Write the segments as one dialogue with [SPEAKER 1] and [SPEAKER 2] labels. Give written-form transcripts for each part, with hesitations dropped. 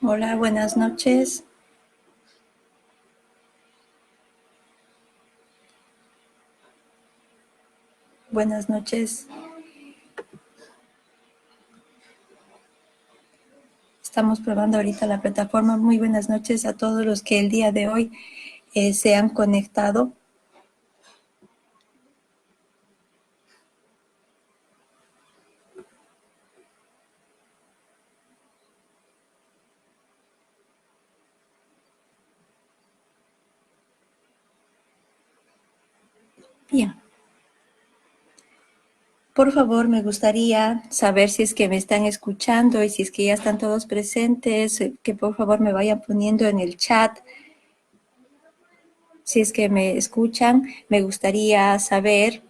[SPEAKER 1] Hola, buenas noches. Buenas noches. Estamos probando ahorita la plataforma. Muy buenas noches a todos los que el día de hoy se han conectado. Bien. Por favor, me gustaría saber si es que me están escuchando y si es que ya están todos presentes, que por favor me vayan poniendo en el chat. Si es que me escuchan, me gustaría saber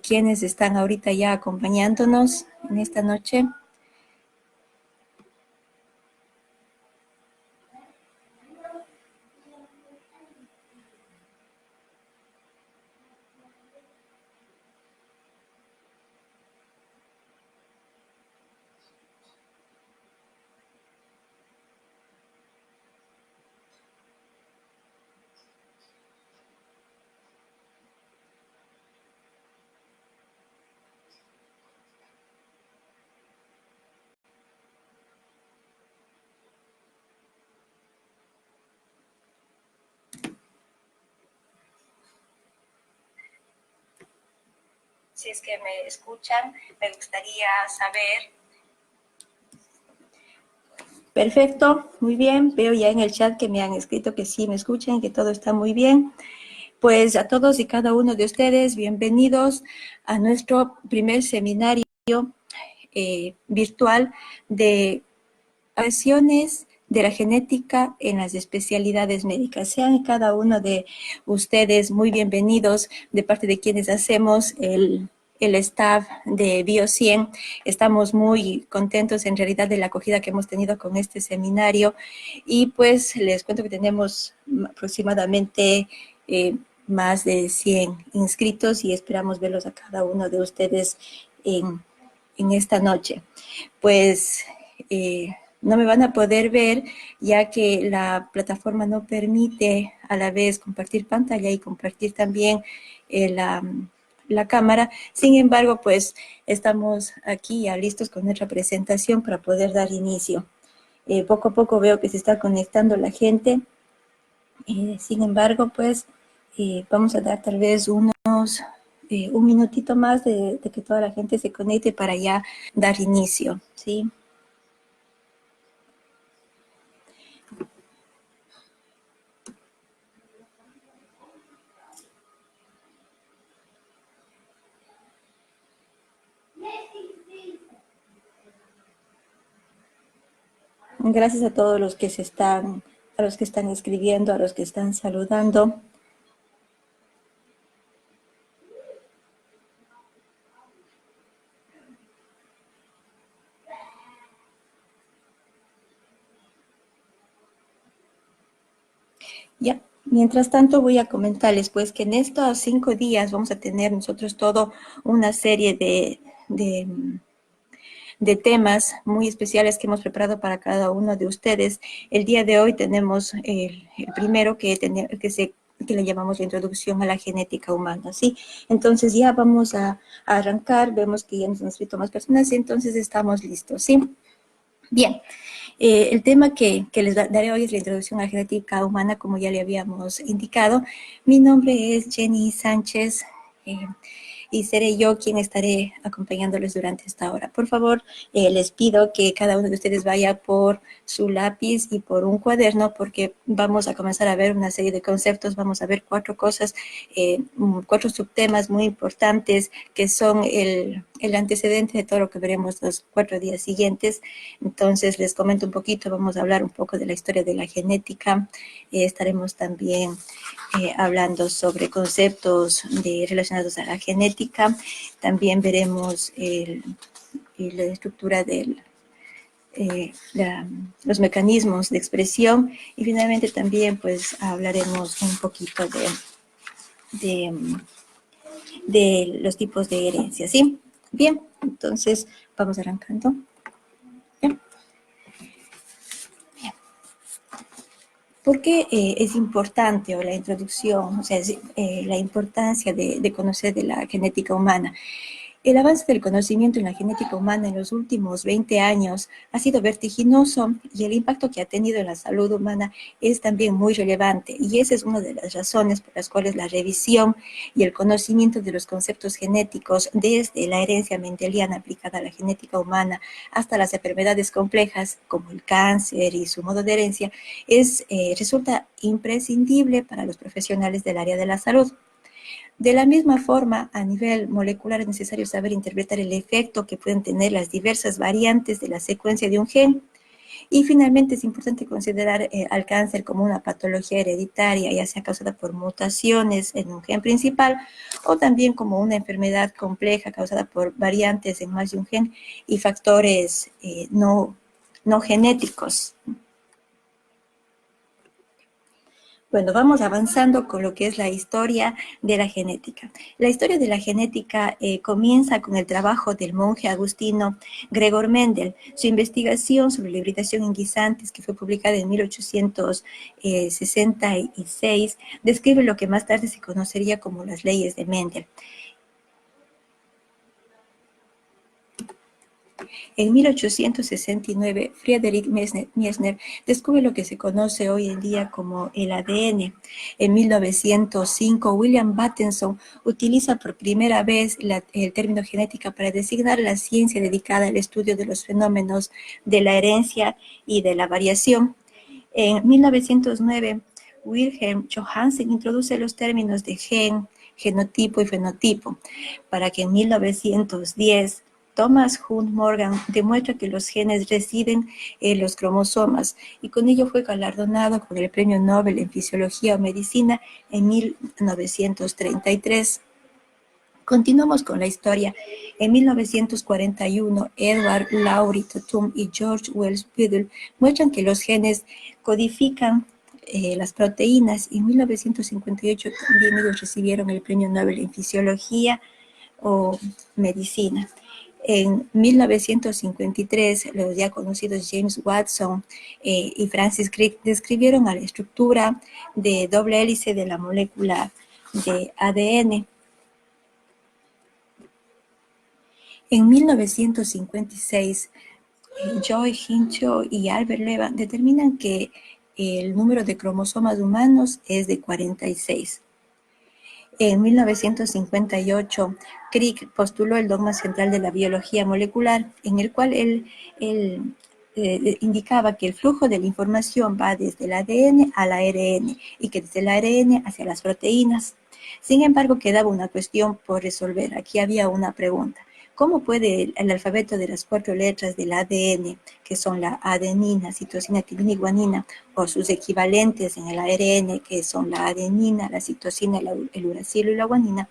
[SPEAKER 1] quiénes están ahorita ya acompañándonos en esta noche. Si es que me escuchan, me gustaría saber. Perfecto, muy bien. Veo ya en el chat que me han escrito que sí me escuchan, que todo está muy bien. Pues a todos y cada uno de ustedes, bienvenidos a nuestro primer seminario virtual de acciones de la genética en las especialidades médicas. Sean cada uno de ustedes muy bienvenidos de parte de quienes hacemos el staff de Bio100. Estamos muy contentos en realidad de la acogida que hemos tenido con este seminario y pues les cuento que tenemos aproximadamente más de 100 inscritos y esperamos verlos a cada uno de ustedes en esta noche. Pues no me van a poder ver ya que la plataforma no permite a la vez compartir pantalla y compartir también la cámara. Sin embargo, pues estamos aquí ya listos con nuestra presentación para poder dar inicio. Poco a poco veo que se está conectando la gente. Sin embargo, pues vamos a dar tal vez un minutito más de que toda la gente se conecte para ya dar inicio, ¿sí? Gracias a todos los que a los que están escribiendo, a los que están saludando. Ya, mientras tanto voy a comentarles pues que en estos 5 días vamos a tener nosotros todo una serie de temas muy especiales que hemos preparado para cada uno de ustedes. El día de hoy tenemos el primero que le llamamos la introducción a la genética humana, ¿sí? Entonces ya vamos a arrancar, vemos que ya nos han escrito más personas y entonces estamos listos, ¿sí? Bien, el tema que les daré hoy es la introducción a la genética humana, como ya le habíamos indicado. Mi nombre es Jenny Sánchez y seré yo quien estaré acompañándoles durante esta hora. Por favor, les pido que cada uno de ustedes vaya por su lápiz y por un cuaderno porque vamos a comenzar a ver una serie de conceptos, vamos a ver 4 cosas, 4 subtemas muy importantes que son el antecedente de todo lo que veremos los 4 días siguientes. Entonces, les comento un poquito, vamos a hablar un poco de la historia de la genética, estaremos también hablando sobre conceptos relacionados a la genética, también veremos la estructura de los mecanismos de expresión y finalmente también pues hablaremos un poquito de los tipos de herencia, ¿sí? Bien, entonces vamos arrancando. Bien. ¿Por qué es importante o la introducción, o sea, la importancia de conocer de la genética humana? El avance del conocimiento en la genética humana en los últimos 20 años ha sido vertiginoso y el impacto que ha tenido en la salud humana es también muy relevante. Y esa es una de las razones por las cuales la revisión y el conocimiento de los conceptos genéticos, desde la herencia mendeliana aplicada a la genética humana hasta las enfermedades complejas como el cáncer y su modo de herencia, resulta imprescindible para los profesionales del área de la salud. De la misma forma, a nivel molecular es necesario saber interpretar el efecto que pueden tener las diversas variantes de la secuencia de un gen. Y finalmente es importante considerar al cáncer como una patología hereditaria, ya sea causada por mutaciones en un gen principal o también como una enfermedad compleja causada por variantes en más de un gen y factores no genéticos. Bueno, vamos avanzando con lo que es la historia de la genética. La historia de la genética comienza con el trabajo del monje agustino Gregor Mendel. Su investigación sobre la hibridación en guisantes, que fue publicada en 1866, describe lo que más tarde se conocería como las leyes de Mendel. En 1869, Friedrich Miesner descubre lo que se conoce hoy en día como el ADN. En 1905, William Bateson utiliza por primera vez el término genética para designar la ciencia dedicada al estudio de los fenómenos de la herencia y de la variación. En 1909, Wilhelm Johannsen introduce los términos de gen, genotipo y fenotipo, para que en 1910 Thomas Hunt Morgan demuestra que los genes residen en los cromosomas y con ello fue galardonado con el Premio Nobel en Fisiología o Medicina en 1933. Continuamos con la historia. En 1941, Edward Laurie Tatum y George Wells Biddle muestran que los genes codifican las proteínas. En 1958 también ellos recibieron el Premio Nobel en Fisiología o Medicina. En 1953, los ya conocidos James Watson y Francis Crick describieron a la estructura de doble hélice de la molécula de ADN. En 1956, Joy Hincho y Albert Levan determinan que el número de cromosomas humanos es de 46. En 1958, Crick postuló el dogma central de la biología molecular, en el cual él indicaba que el flujo de la información va desde el ADN al ARN y que desde el ARN hacia las proteínas. Sin embargo, quedaba una cuestión por resolver. Aquí había una pregunta. ¿Cómo puede el alfabeto de las 4 letras del ADN, que son la adenina, citosina, timina y guanina, o sus equivalentes en el ARN, que son la adenina, la citosina, el uracilo y la guanina,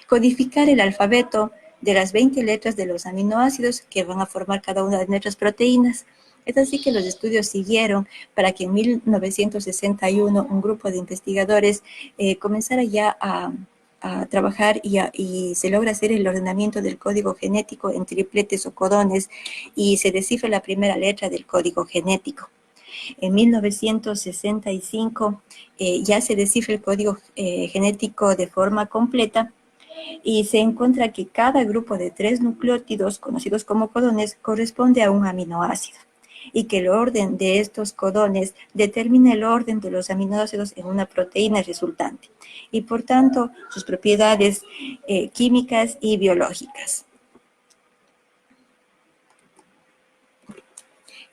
[SPEAKER 1] codificar el alfabeto de las 20 letras de los aminoácidos que van a formar cada una de nuestras proteínas? Es así que los estudios siguieron para que en 1961 un grupo de investigadores comenzara ya a trabajar y se logra hacer el ordenamiento del código genético en tripletes o codones y se descifra la primera letra del código genético. En 1965 ya se descifra el código genético de forma completa y se encuentra que cada grupo de 3 nucleótidos, conocidos como codones, corresponde a un aminoácido y que el orden de estos codones determina el orden de los aminoácidos en una proteína resultante y por tanto sus propiedades químicas y biológicas.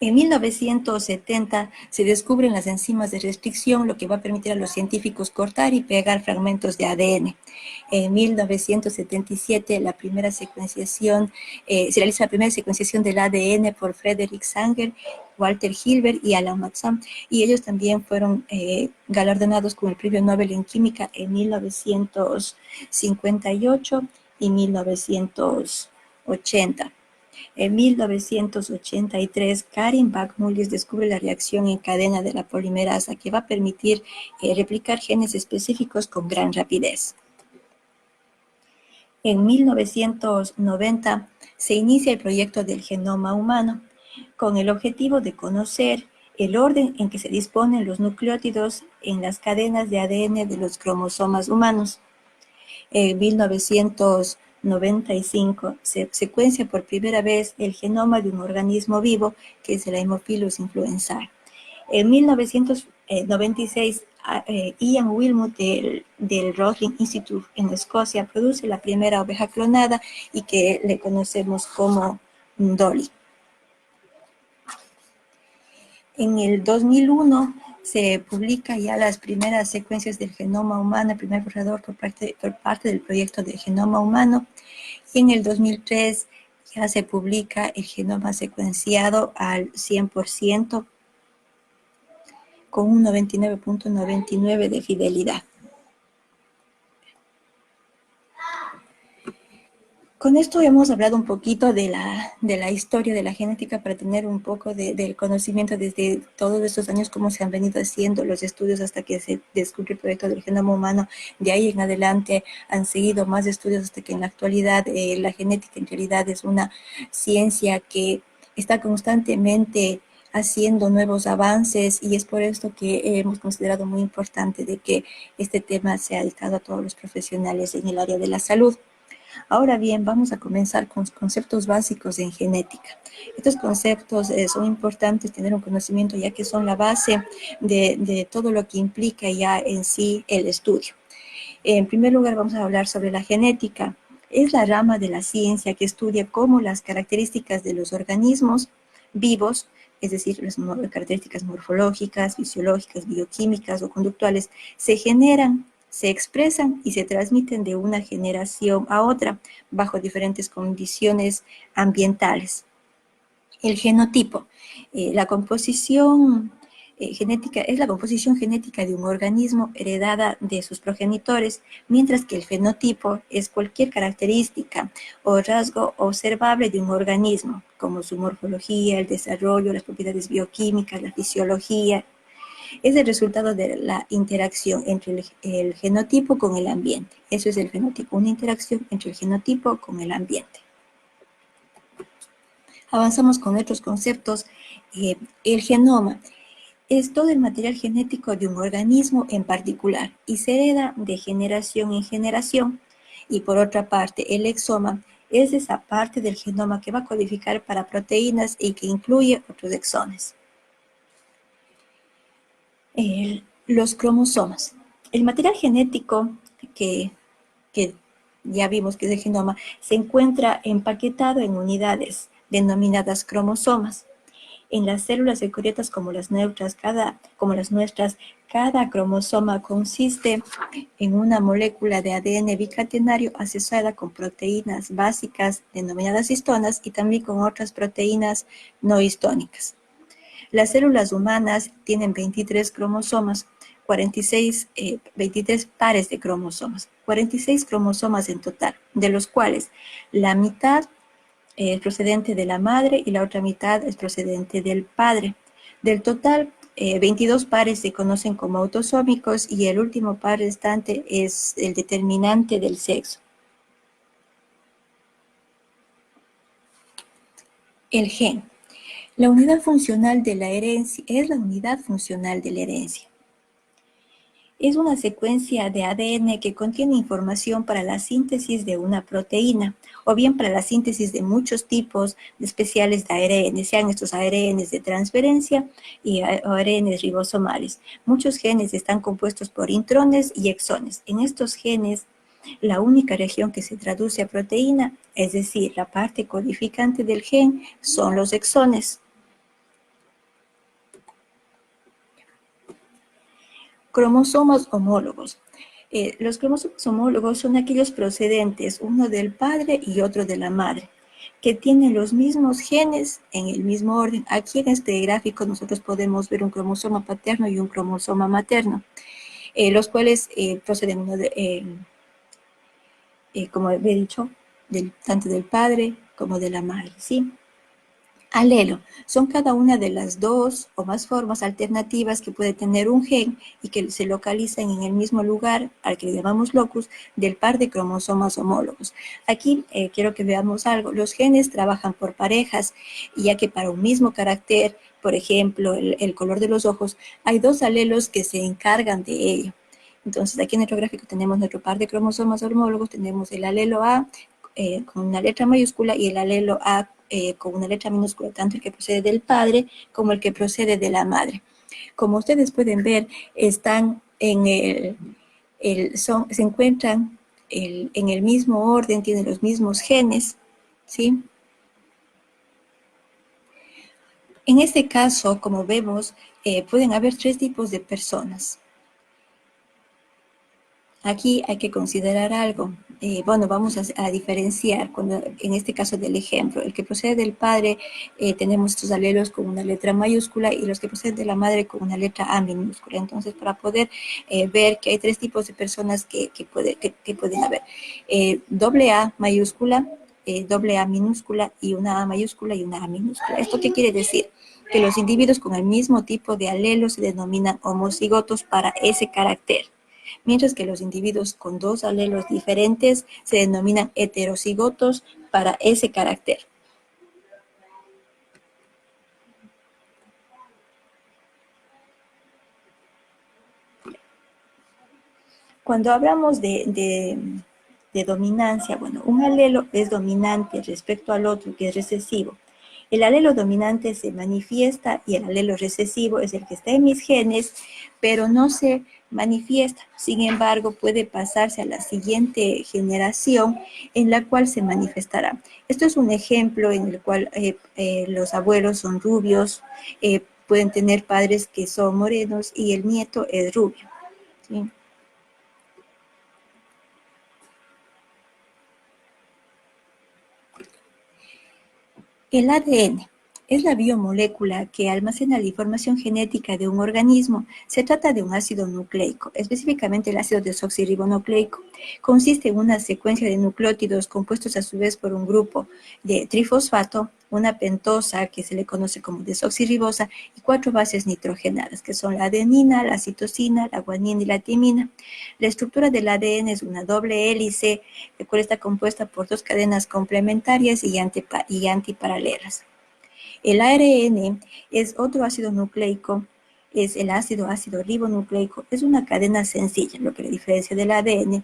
[SPEAKER 1] En 1970 se descubren las enzimas de restricción, lo que va a permitir a los científicos cortar y pegar fragmentos de ADN. En 1977 la primera secuenciación, se realiza la primera secuenciación del ADN por Frederick Sanger, Walter Hilbert y Alan Maxam, y ellos también fueron galardonados con el Premio Nobel en Química en 1958 y 1980. En 1983, Karin Bach-Mullis descubre la reacción en cadena de la polimerasa que va a permitir replicar genes específicos con gran rapidez. En 1990 se inicia el proyecto del genoma humano con el objetivo de conocer el orden en que se disponen los nucleótidos en las cadenas de ADN de los cromosomas humanos. En 1995 se secuencia por primera vez el genoma de un organismo vivo, que es el Haemophilus influenzae. En 1996, Ian Wilmut del Roslin Institute en Escocia produce la primera oveja clonada y que le conocemos como Dolly. En el 2001 se publica ya las primeras secuencias del genoma humano, el primer borrador por parte del proyecto de genoma humano, y en el 2003 ya se publica el genoma secuenciado al 100% con un 99.99 de fidelidad. Con esto hemos hablado un poquito de la historia de la genética para tener un poco del conocimiento desde todos estos años, cómo se han venido haciendo los estudios hasta que se descubrió el proyecto del genoma humano. De ahí en adelante han seguido más estudios hasta que en la actualidad la genética en realidad es una ciencia que está constantemente haciendo nuevos avances y es por esto que hemos considerado muy importante de que este tema sea dedicado a todos los profesionales en el área de la salud. Ahora bien, vamos a comenzar con conceptos básicos en genética. Estos conceptos son importantes tener un conocimiento ya que son la base de todo lo que implica ya en sí el estudio. En primer lugar, vamos a hablar sobre la genética. Es la rama de la ciencia que estudia cómo las características de los organismos vivos, es decir, las características morfológicas, fisiológicas, bioquímicas o conductuales, se generan, se expresan y se transmiten de una generación a otra bajo diferentes condiciones ambientales. El genotipo, la composición genética es la composición genética de un organismo heredada de sus progenitores, mientras que el fenotipo es cualquier característica o rasgo observable de un organismo, como su morfología, el desarrollo, las propiedades bioquímicas, la fisiología. Es el resultado de la interacción entre el genotipo con el ambiente. Eso es el fenotipo, una interacción entre el genotipo con el ambiente. Avanzamos con otros conceptos. El genoma es todo el material genético de un organismo en particular y se hereda de generación en generación. Y por otra parte, el exoma es esa parte del genoma que va a codificar para proteínas y que incluye otros exones. Los cromosomas. El material genético que ya vimos que es el genoma se encuentra empaquetado en unidades denominadas cromosomas. En las células eucariotas como las nuestras, cada cromosoma consiste en una molécula de ADN bicatenario asociada con proteínas básicas denominadas histonas y también con otras proteínas no histónicas. Las células humanas tienen 23 cromosomas, 23 pares de cromosomas, 46 cromosomas en total, de los cuales la mitad es procedente de la madre y la otra mitad es procedente del padre. Del total, 22 pares se conocen como autosómicos y el último par restante es el determinante del sexo. El gen. La unidad funcional de la herencia es la unidad funcional de la herencia. Es una secuencia de ADN que contiene información para la síntesis de una proteína o bien para la síntesis de muchos tipos especiales de ARN, sean estos ARNs de transferencia y ARNs ribosomales. Muchos genes están compuestos por intrones y exones. En estos genes, la única región que se traduce a proteína, es decir, la parte codificante del gen, son los exones. Cromosomas homólogos. Los cromosomas homólogos son aquellos procedentes, uno del padre y otro de la madre, que tienen los mismos genes en el mismo orden. Aquí en este gráfico nosotros podemos ver un cromosoma paterno y un cromosoma materno, los cuales proceden uno como he dicho, tanto del padre como de la madre, ¿sí? Alelo son cada una de las dos o más formas alternativas que puede tener un gen y que se localizan en el mismo lugar, al que le llamamos locus, del par de cromosomas homólogos. Aquí quiero que veamos algo. Los genes trabajan por parejas, ya que para un mismo carácter por ejemplo, el color de los ojos, hay dos alelos que se encargan de ello. Entonces, aquí en nuestro gráfico tenemos nuestro par de cromosomas homólogos, tenemos el alelo A con una letra mayúscula y el alelo A con una letra minúscula, tanto el que procede del padre como el que procede de la madre. Como ustedes pueden ver, están en se encuentran en el mismo orden, tienen los mismos genes, ¿sí? En este caso, como vemos, pueden haber tres tipos de personas. Aquí hay que considerar algo. Bueno, vamos a diferenciar, en este caso del ejemplo, el que procede del padre, tenemos estos alelos con una letra mayúscula y los que proceden de la madre con una letra A minúscula. Entonces, para poder ver que hay tres tipos de personas que pueden haber. Doble A mayúscula, doble A minúscula y una A mayúscula y una A minúscula. ¿Esto qué quiere decir? Que los individuos con el mismo tipo de alelo se denominan homocigotos para ese carácter, mientras que los individuos con dos alelos diferentes se denominan heterocigotos para ese carácter. Cuando hablamos de dominancia, bueno, un alelo es dominante respecto al otro que es recesivo. El alelo dominante se manifiesta y el alelo recesivo es el que está en mis genes, pero no se manifiesta. Sin embargo, puede pasarse a la siguiente generación en la cual se manifestará. Esto es un ejemplo en el cual los abuelos son rubios, pueden tener padres que son morenos y el nieto es rubio, ¿sí? El ADN es la biomolécula que almacena la información genética de un organismo. Se trata de un ácido nucleico, específicamente el ácido desoxirribonucleico. Consiste en una secuencia de nucleótidos compuestos a su vez por un grupo de trifosfato, una pentosa que se le conoce como desoxirribosa y cuatro bases nitrogenadas, que son la adenina, la citosina, la guanina y la timina. La estructura del ADN es una doble hélice, la cual está compuesta por dos cadenas complementarias y antiparalelas. El ARN es otro ácido nucleico, es el ácido ribonucleico, es una cadena sencilla, lo que le diferencia del ADN,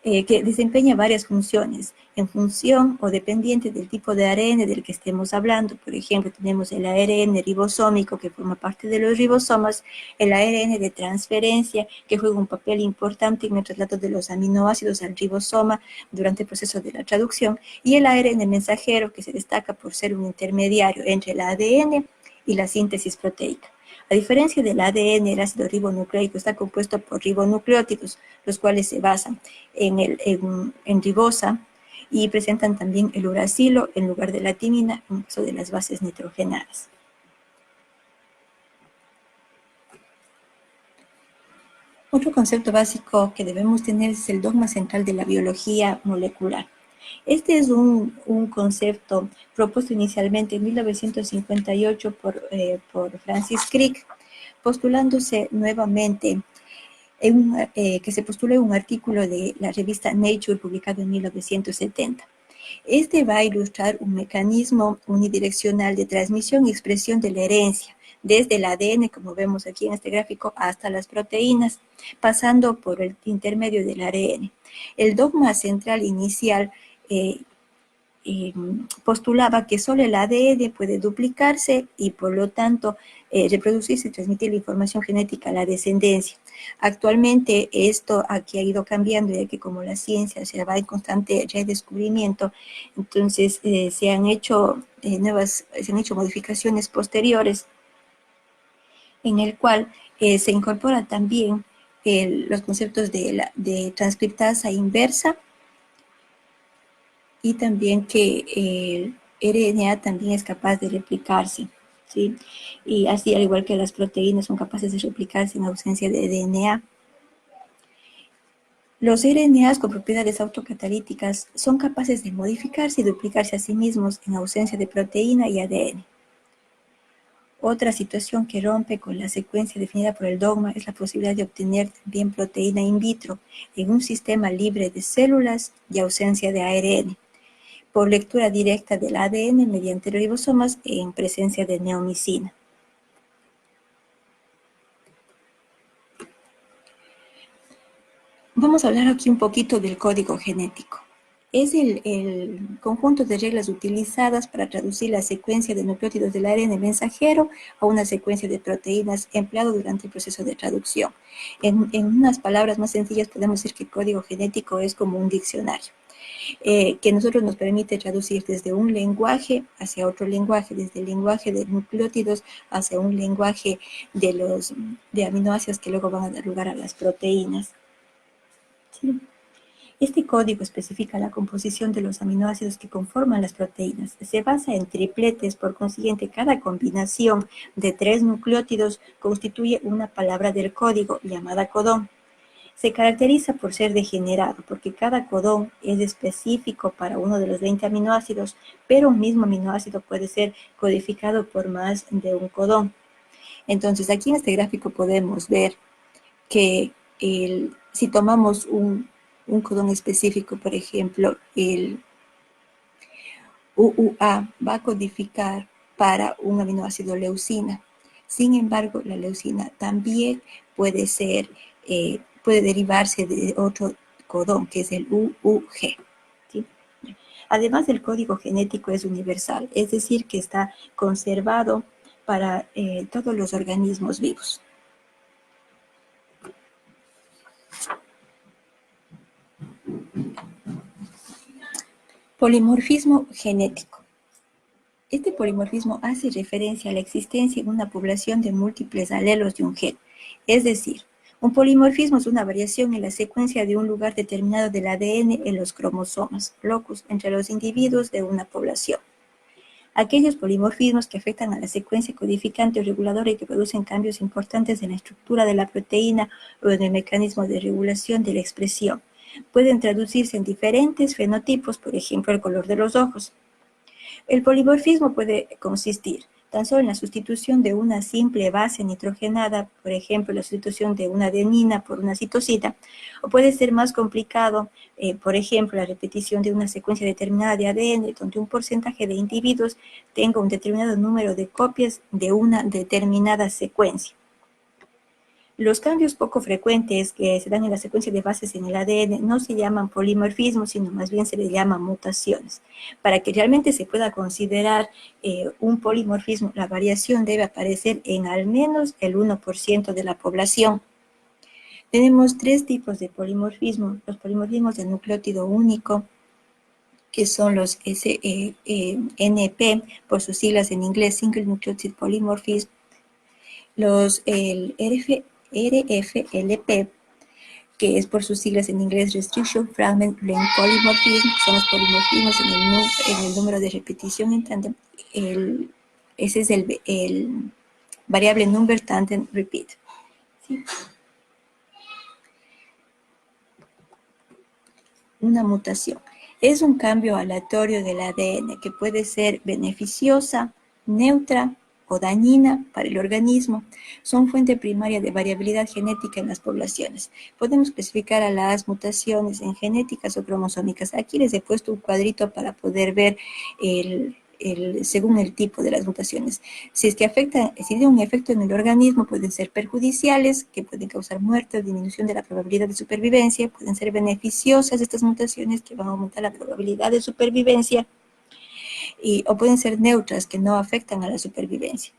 [SPEAKER 1] que desempeña varias funciones, en función o dependiente del tipo de ARN del que estemos hablando. Por ejemplo, tenemos el ARN ribosómico, que forma parte de los ribosomas, el ARN de transferencia, que juega un papel importante en el traslado de los aminoácidos al ribosoma durante el proceso de la traducción, y el ARN mensajero, que se destaca por ser un intermediario entre el ADN y la síntesis proteica. A diferencia del ADN, el ácido ribonucleico está compuesto por ribonucleótidos, los cuales se basan en ribosa y presentan también el uracilo en lugar de la timina en caso de las bases nitrogenadas. Otro concepto básico que debemos tener es el dogma central de la biología molecular. Este es un concepto propuesto inicialmente en 1958 por Francis Crick, postulándose nuevamente que se postula en un artículo de la revista Nature publicado en 1970. Este va a ilustrar un mecanismo unidireccional de transmisión y expresión de la herencia, desde el ADN, como vemos aquí en este gráfico, hasta las proteínas, pasando por el intermedio del ARN. El dogma central inicial postulaba que solo el ADN puede duplicarse y por lo tanto reproducirse y transmitir la información genética a la descendencia. Actualmente esto aquí ha ido cambiando, ya que como la ciencia se va en constante redescubrimiento, entonces se han hecho modificaciones posteriores en el cual se incorpora también los conceptos de transcriptasa inversa, y también que el RNA también es capaz de replicarse, ¿sí? Y así, al igual que las proteínas son capaces de replicarse en ausencia de DNA. Los RNAs con propiedades autocatalíticas son capaces de modificarse y duplicarse a sí mismos en ausencia de proteína y ADN. Otra situación que rompe con la secuencia definida por el dogma es la posibilidad de obtener también proteína in vitro en un sistema libre de células y ausencia de ARN, por lectura directa del ADN mediante ribosomas en presencia de neomicina. Vamos a hablar aquí un poquito del código genético. Es el conjunto de reglas utilizadas para traducir la secuencia de nucleótidos del ARN mensajero a una secuencia de proteínas empleado durante el proceso de traducción. En unas palabras más sencillas podemos decir que el código genético es como un diccionario. Que nosotros nos permite traducir desde un lenguaje hacia otro lenguaje, desde el lenguaje de nucleótidos hacia un lenguaje de aminoácidos que luego van a dar lugar a las proteínas. ¿Sí? Este código especifica la composición de los aminoácidos que conforman las proteínas. Se basa en tripletes, por consiguiente, cada combinación de 3 nucleótidos constituye una palabra del código llamada codón. Se caracteriza por ser degenerado, porque cada codón es específico para uno de los 20 aminoácidos, pero un mismo aminoácido puede ser codificado por más de un codón. Entonces, aquí en este gráfico podemos ver que si tomamos un codón específico, por ejemplo, el UUA va a codificar para un aminoácido leucina. Sin embargo, la leucina también puede puede derivarse de otro codón, que es el UUG. ¿Sí? Además, el código genético es universal, es decir, que está conservado para todos los organismos vivos. Polimorfismo genético. Este polimorfismo hace referencia a la existencia en una población de múltiples alelos de un gen. Es decir, un polimorfismo es una variación en la secuencia de un lugar determinado del ADN en los cromosomas, locus, entre los individuos de una población. Aquellos polimorfismos que afectan a la secuencia codificante o reguladora y que producen cambios importantes en la estructura de la proteína o en el mecanismo de regulación de la expresión. Pueden traducirse en diferentes fenotipos, por ejemplo, el color de los ojos. El polimorfismo puede consistir tan solo en la sustitución de una simple base nitrogenada, por ejemplo, la sustitución de una adenina por una citosina, o puede ser más complicado, por ejemplo, la repetición de una secuencia determinada de ADN, donde un porcentaje de individuos tenga un determinado número de copias de una determinada secuencia. Los cambios poco frecuentes que se dan en la secuencia de bases en el ADN no se llaman polimorfismos, sino más bien se les llama mutaciones. Para que realmente se pueda considerar un polimorfismo, la variación debe aparecer en al menos el 1% de la población. Tenemos 3 tipos de polimorfismo. Los polimorfismos del nucleótido único, que son los SNP, por sus siglas en inglés, Single Nucleotide Polymorphism, el RFLP, que es por sus siglas en inglés Restriction Fragment Length Polymorphism, son los polimorfismos en el número de repetición en tándem. Ese es el variable number tandem repeat. ¿Sí? Una mutación es un cambio aleatorio del ADN que puede ser beneficiosa, neutra o dañina para el organismo. Son fuente primaria de variabilidad genética en las poblaciones. Podemos clasificar a las mutaciones en genéticas o cromosómicas. Aquí les he puesto un cuadrito para poder ver según el tipo de las mutaciones. Si es que si tiene un efecto en el organismo, pueden ser perjudiciales, que pueden causar muerte o disminución de la probabilidad de supervivencia, pueden ser beneficiosas estas mutaciones, que van a aumentar la probabilidad de supervivencia, o pueden ser neutras, que no afectan a la supervivencia.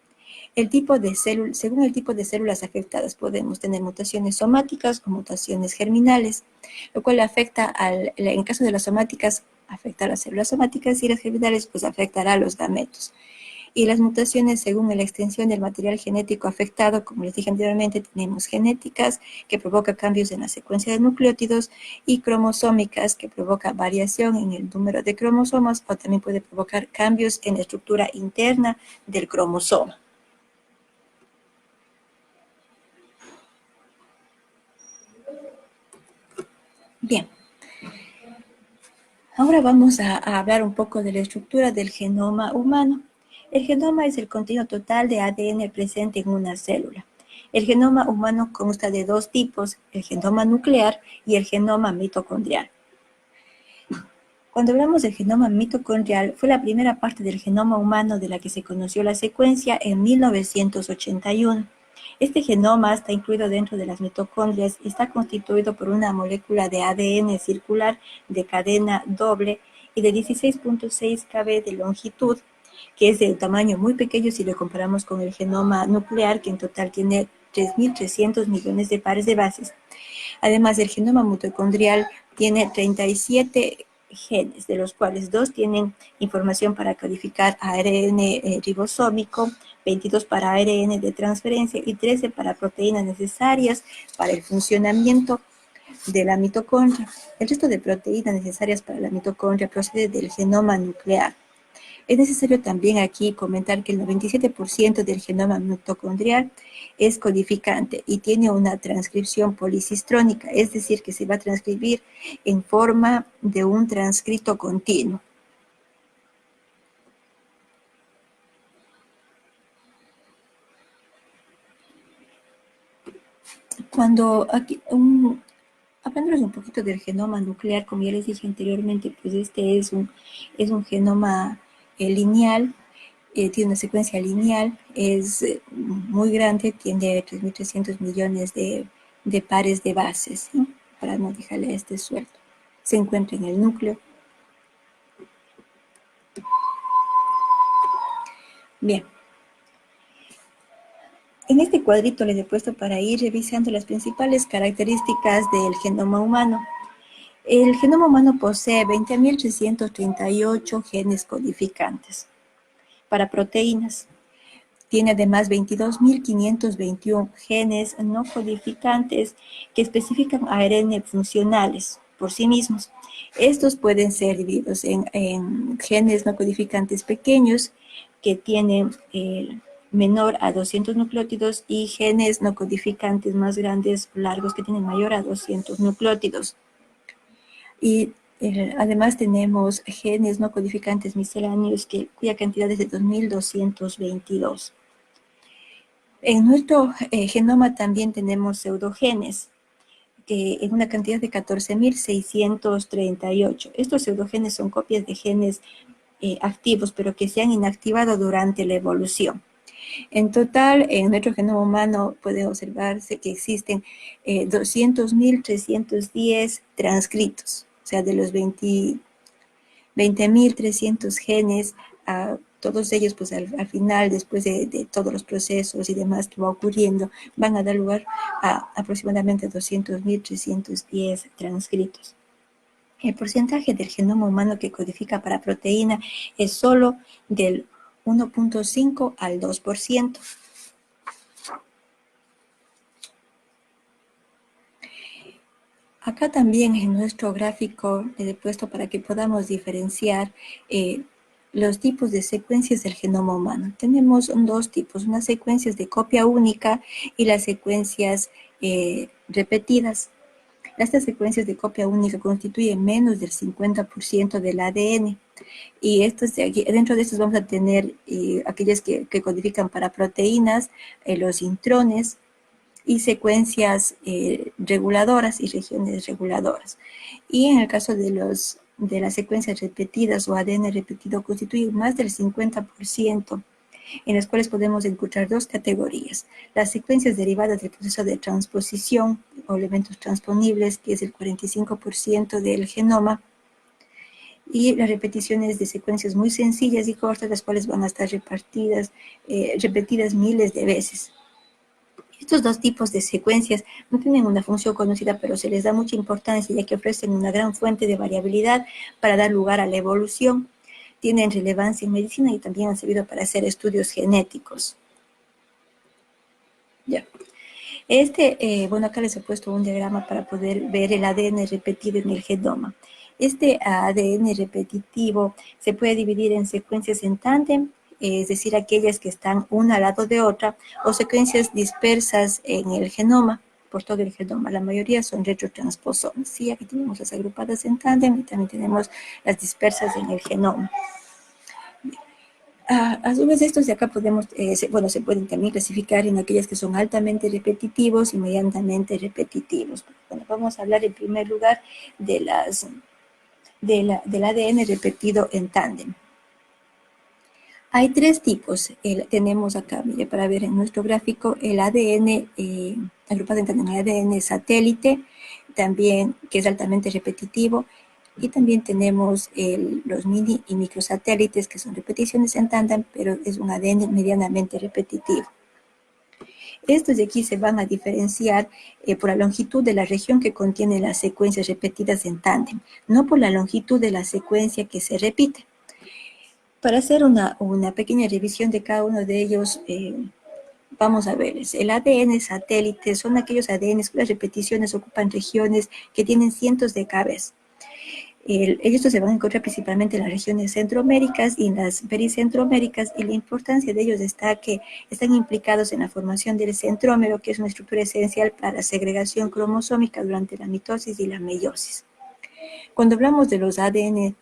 [SPEAKER 1] Según el tipo de células afectadas, podemos tener mutaciones somáticas o mutaciones germinales, lo cual afecta en caso de las somáticas, afecta a las células somáticas, y las germinales, pues afectará a los gametos. Y las mutaciones, según la extensión del material genético afectado, como les dije anteriormente, tenemos genéticas, que provoca cambios en la secuencia de nucleótidos, y cromosómicas, que provoca variación en el número de cromosomas, o también puede provocar cambios en la estructura interna del cromosoma. Bien, ahora vamos a hablar un poco de la estructura del genoma humano. El genoma es el contenido total de ADN presente en una célula. El genoma humano consta de 2 tipos, el genoma nuclear y el genoma mitocondrial. Cuando hablamos del genoma mitocondrial, fue la primera parte del genoma humano de la que se conoció la secuencia en 1981. Este genoma está incluido dentro de las mitocondrias y está constituido por una molécula de ADN circular de cadena doble y de 16.6 kb de longitud, que es de un tamaño muy pequeño si lo comparamos con el genoma nuclear, que en total tiene 3.300 millones de pares de bases. Además, el genoma mitocondrial tiene 37 genes, de los cuales 2 tienen información para codificar ARN ribosómico, 22 para ARN de transferencia y 13 para proteínas necesarias para el funcionamiento de la mitocondria. El resto de proteínas necesarias para la mitocondria procede del genoma nuclear. Es necesario también aquí comentar que el 97% del genoma mitocondrial es codificante y tiene una transcripción policistrónica, es decir, que se va a transcribir en forma de un transcrito continuo. Cuando aquí, hablándoles un poquito del genoma nuclear, como ya les dije anteriormente, pues este es un genoma lineal, tiene una secuencia lineal, es muy grande, tiene 3.300 millones de pares de bases, ¿sí? Para no dejarle este suelto. Se encuentra en el núcleo. Bien. En este cuadrito les he puesto para ir revisando las principales características del genoma humano. El genoma humano posee 20.338 genes codificantes para proteínas. Tiene además 22.521 genes no codificantes que especifican ARN funcionales por sí mismos. Estos pueden ser divididos en genes no codificantes pequeños que tienen menor a 200 nucleótidos y genes no codificantes más grandes, largos, que tienen mayor a 200 nucleótidos. Y además tenemos genes no codificantes misceláneos cuya cantidad es de 2.222. En nuestro genoma también tenemos pseudogenes, que en una cantidad de 14.638. Estos pseudogenes son copias de genes activos, pero que se han inactivado durante la evolución. En total, en nuestro genoma humano puede observarse que existen 200.310 transcritos, o sea, de los 20.300 genes, todos ellos pues al final, después de todos los procesos y demás que va ocurriendo, van a dar lugar a aproximadamente 200.310 transcritos. El porcentaje del genoma humano que codifica para proteína es solo del 1.5 al 2%. Acá también en nuestro gráfico les he puesto para que podamos diferenciar los tipos de secuencias del genoma humano. Tenemos dos tipos, unas secuencias de copia única y las secuencias repetidas. Estas secuencias de copia única constituyen menos del 50% del ADN. Y estos de aquí, dentro de estos vamos a tener aquellas que codifican para proteínas, los intrones, y secuencias reguladoras y regiones reguladoras. Y en el caso de las secuencias repetidas o ADN repetido constituyen más del 50%, en las cuales podemos encontrar dos categorías. Las secuencias derivadas del proceso de transposición o elementos transponibles, que es el 45% del genoma, y las repeticiones de secuencias muy sencillas y cortas, las cuales van a estar repetidas miles de veces. Estos dos tipos de secuencias no tienen una función conocida, pero se les da mucha importancia ya que ofrecen una gran fuente de variabilidad para dar lugar a la evolución. Tienen relevancia en medicina y también han servido para hacer estudios genéticos. Ya. Bueno, acá les he puesto un diagrama para poder ver el ADN repetido en el genoma. Este ADN repetitivo se puede dividir en secuencias en tándem, es decir, aquellas que están una al lado de otra, o secuencias dispersas en el genoma, por todo el genoma. La mayoría son retrotransposones. Sí, aquí tenemos las agrupadas en tándem y también tenemos las dispersas en el genoma. A su vez, estos de acá podemos, se pueden también clasificar en aquellas que son altamente repetitivos y medianamente repetitivos. Bueno, vamos a hablar en primer lugar del ADN repetido en tándem. Hay tres tipos. Tenemos acá, mire, para ver en nuestro gráfico, el ADN, agrupado en el ADN satélite, también que es altamente repetitivo, y también tenemos los mini y microsatélites, que son repeticiones en tándem, pero es un ADN medianamente repetitivo. Estos de aquí se van a diferenciar por la longitud de la región que contiene las secuencias repetidas en tándem, no por la longitud de la secuencia que se repite. Para hacer una pequeña revisión de cada uno de ellos, vamos a ver, el ADN satélite son aquellos ADN cuyas repeticiones ocupan regiones que tienen cientos de cabezas. Ellos se van a encontrar principalmente en las regiones centroaméricas y en las pericentroaméricas, y la importancia de ellos está que están implicados en la formación del centrómero, que es una estructura esencial para la segregación cromosómica durante la mitosis y la meiosis. Cuando hablamos de los ADN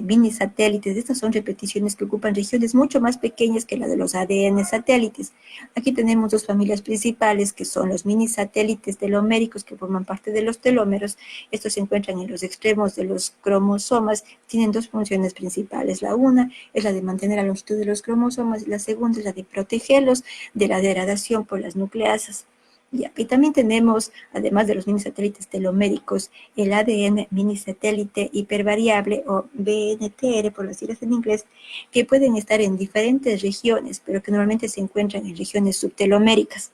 [SPEAKER 1] mini satélites, estas son repeticiones que ocupan regiones mucho más pequeñas que la de los ADN satélites. Aquí tenemos dos familias principales, que son los mini satélites teloméricos, que forman parte de los telómeros. Estos se encuentran en los extremos de los cromosomas. Tienen dos funciones principales. La una es la de mantener la longitud de los cromosomas, y la segunda es la de protegerlos de la degradación por las nucleasas. Y aquí también tenemos, además de los minisatélites teloméricos, el ADN minisatélite hipervariable, o BNTR por las siglas en inglés, que pueden estar en diferentes regiones, pero que normalmente se encuentran en regiones subteloméricas.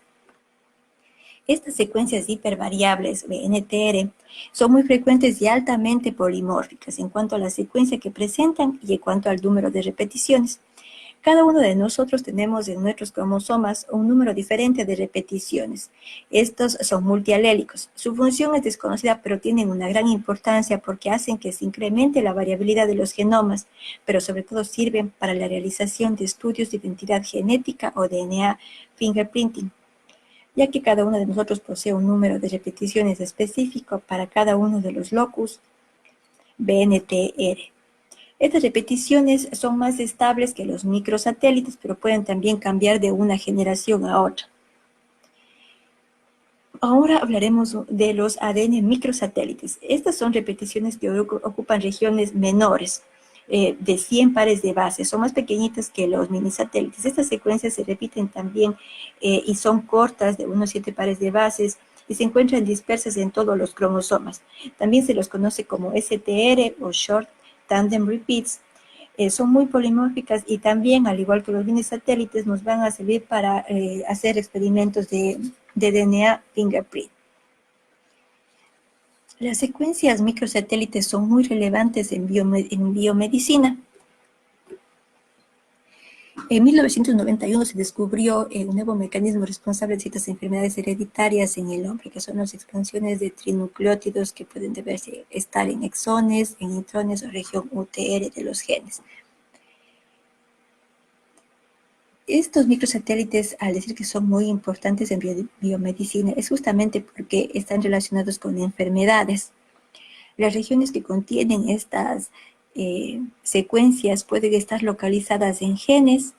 [SPEAKER 1] Estas secuencias hipervariables, BNTR, son muy frecuentes y altamente polimórficas en cuanto a la secuencia que presentan y en cuanto al número de repeticiones. Cada uno de nosotros tenemos en nuestros cromosomas un número diferente de repeticiones. Estos son multialélicos. Su función es desconocida, pero tienen una gran importancia porque hacen que se incremente la variabilidad de los genomas, pero sobre todo sirven para la realización de estudios de identidad genética o DNA fingerprinting, ya que cada uno de nosotros posee un número de repeticiones específico para cada uno de los locus BNTR. Estas repeticiones son más estables que los microsatélites, pero pueden también cambiar de una generación a otra. Ahora hablaremos de los ADN microsatélites. Estas son repeticiones que ocupan regiones menores, de 100 pares de bases. Son más pequeñitas que los minisatélites. Estas secuencias se repiten también y son cortas, de unos 7 pares de bases, y se encuentran dispersas en todos los cromosomas. También se los conoce como STR o Short Tandem Repeats. Son muy polimórficas, y también, al igual que los minisatélites, nos van a servir para hacer experimentos de DNA fingerprint. Las secuencias microsatélites son muy relevantes en biomedicina. En 1991 se descubrió un nuevo mecanismo responsable de ciertas enfermedades hereditarias en el hombre, que son las expansiones de trinucleótidos que pueden deberse estar en exones, en intrones o región UTR de los genes. Estos microsatélites, al decir que son muy importantes en biomedicina, es justamente porque están relacionados con enfermedades. Las regiones que contienen estas secuencias pueden estar localizadas en genes,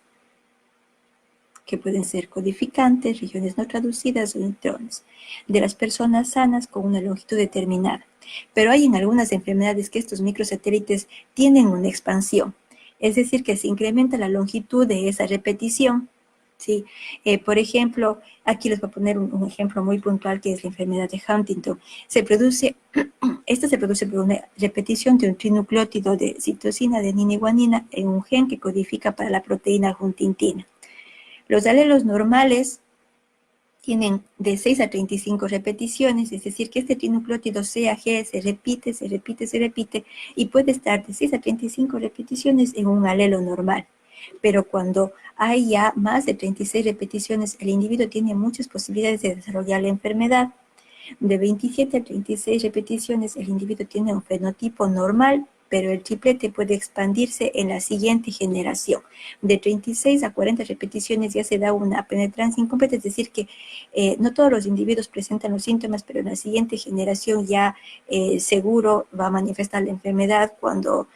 [SPEAKER 1] que pueden ser codificantes, regiones no traducidas o intrones, de las personas sanas con una longitud determinada. Pero hay en algunas enfermedades que estos microsatélites tienen una expansión, es decir, que se incrementa la longitud de esa repetición. ¿Sí? Por ejemplo, aquí les voy a poner un ejemplo muy puntual, que es la enfermedad de Huntington. Esta se produce por una repetición de un trinucleótido de citosina, adenina y guanina en un gen que codifica para la proteína huntingtina. Los alelos normales tienen de 6 a 35 repeticiones, es decir, que este trinucleótido CAG se repite, se repite, se repite, y puede estar de 6 a 35 repeticiones en un alelo normal. Pero cuando hay ya más de 36 repeticiones, el individuo tiene muchas posibilidades de desarrollar la enfermedad. De 27 a 36 repeticiones, el individuo tiene un fenotipo normal, pero el triplete puede expandirse en la siguiente generación. De 36 a 40 repeticiones ya se da una penetrancia incompleta, es decir, que no todos los individuos presentan los síntomas, pero en la siguiente generación ya seguro va a manifestar la enfermedad cuando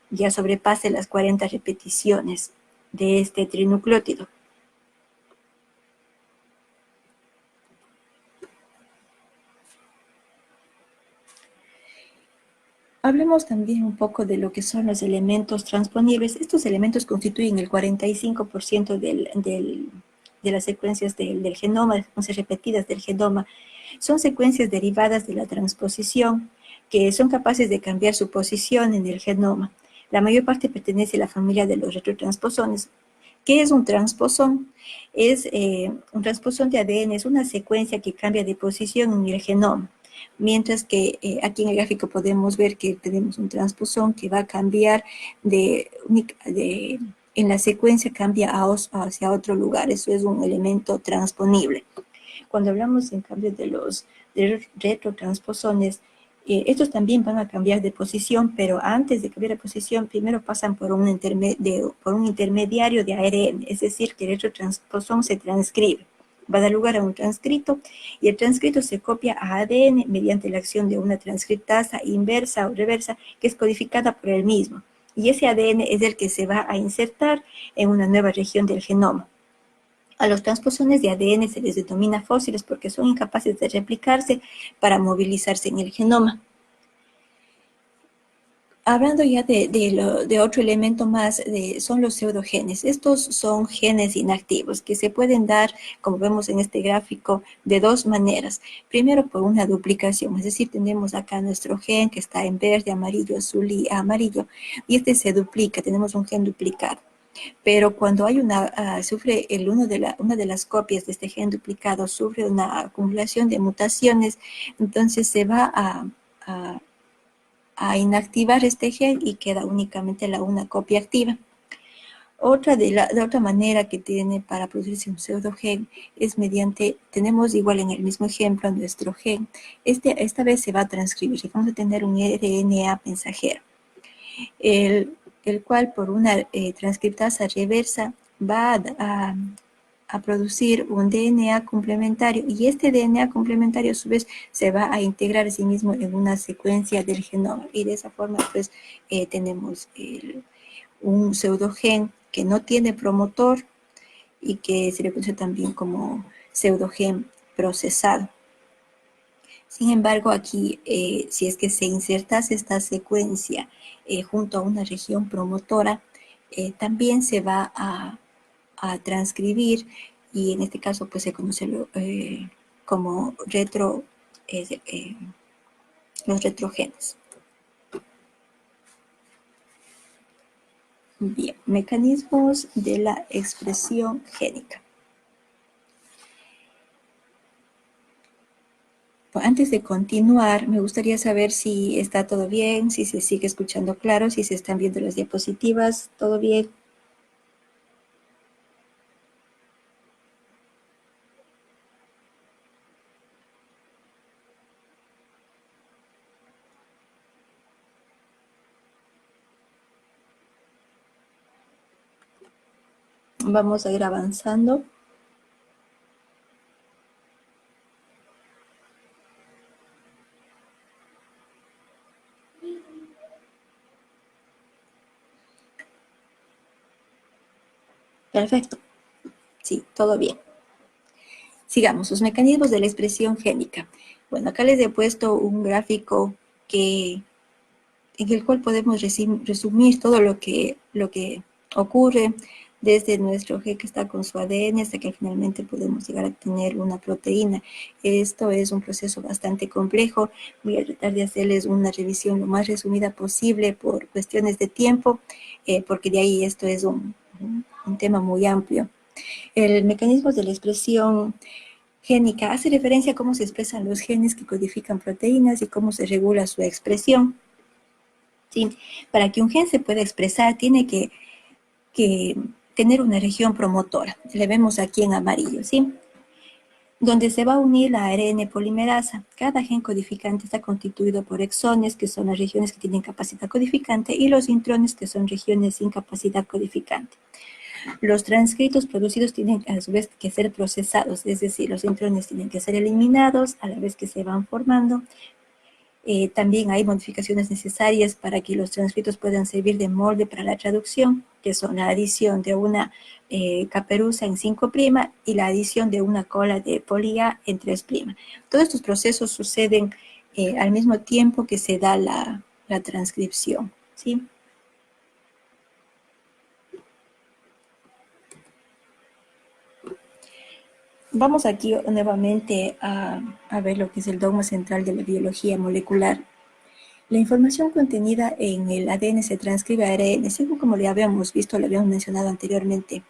[SPEAKER 1] ya sobrepase las 40 repeticiones de este trinucleótido. Hablemos también un poco de lo que son los elementos transponibles. Estos elementos constituyen el 45% de las secuencias del genoma, las secuencias repetidas del genoma. Son secuencias derivadas de la transposición que son capaces de cambiar su posición en el genoma. La mayor parte pertenece a la familia de los retrotransposones. ¿Qué es un transposón? Un transposón de ADN es una secuencia que cambia de posición en el genoma. Mientras que aquí en el gráfico podemos ver que tenemos un transposón que va a cambiar en la secuencia cambia hacia otro lugar. Eso es un elemento transponible. Cuando hablamos en cambio de retrotransposones, estos también van a cambiar de posición, pero antes de cambiar de posición, primero pasan por un intermediario de ARN, es decir, que el retrotransposón se transcribe. Va a dar lugar a un transcrito y el transcrito se copia a ADN mediante la acción de una transcriptasa inversa o reversa que es codificada por el mismo. Y ese ADN es el que se va a insertar en una nueva región del genoma. A los transposones de ADN se les denomina fósiles porque son incapaces de replicarse para movilizarse en el genoma. Hablando ya de otro elemento más, son los pseudogenes. Estos son genes inactivos que se pueden dar, como vemos en este gráfico, de dos maneras. Primero, por una duplicación, es decir, tenemos acá nuestro gen que está en verde, amarillo, azul y amarillo, y este se duplica, tenemos un gen duplicado. Pero cuando hay una de las copias de este gen duplicado sufre una acumulación de mutaciones, entonces se va a inactivar este gen y queda únicamente una copia activa. La otra manera que tiene para producirse un pseudogen es tenemos igual en el mismo ejemplo nuestro gen. Esta vez se va a transcribir y vamos a tener un RNA mensajero, el cual por una transcriptasa reversa va a producir un DNA complementario y este DNA complementario a su vez se va a integrar a sí mismo en una secuencia del genoma y de esa forma pues tenemos un pseudogen que no tiene promotor y que se le conoce también como pseudogen procesado. Sin embargo, aquí, si es que se insertase esta secuencia junto a una región promotora, también se va a transcribir y en este caso pues se conoce como los retrogenes. Bien, mecanismos de la expresión génica. Antes de continuar, me gustaría saber si está todo bien, si se sigue escuchando claro, si se están viendo las diapositivas, ¿todo bien? Vamos a ir avanzando. Perfecto. Sí, todo bien. Sigamos, los mecanismos de la expresión génica. Bueno, acá les he puesto un gráfico en el cual podemos resumir todo lo que ocurre desde nuestro gen que está con su ADN hasta que finalmente podemos llegar a tener una proteína. Esto es un proceso bastante complejo. Voy a tratar de hacerles una revisión lo más resumida posible por cuestiones de tiempo, porque de ahí esto es un tema muy amplio. El mecanismo de la expresión génica hace referencia a cómo se expresan los genes que codifican proteínas y cómo se regula su expresión. ¿Sí? Para que un gen se pueda expresar, tiene que tener una región promotora. Le vemos aquí en amarillo, ¿sí? Donde se va a unir la ARN polimerasa. Cada gen codificante está constituido por exones, que son las regiones que tienen capacidad codificante, y los intrones, que son regiones sin capacidad codificante. Los transcritos producidos tienen a su vez que ser procesados, es decir, los intrones tienen que ser eliminados a la vez que se van formando. También hay modificaciones necesarias para que los transcritos puedan servir de molde para la traducción, que son la adición de una caperuza en 5' y la adición de una cola de poli A en 3'. Todos estos procesos suceden al mismo tiempo que se da la la transcripción, ¿sí? Vamos aquí nuevamente a ver lo que es el dogma central de la biología molecular. La información contenida en el ADN se transcribe a ARN, según como le habíamos visto, le habíamos mencionado anteriormente.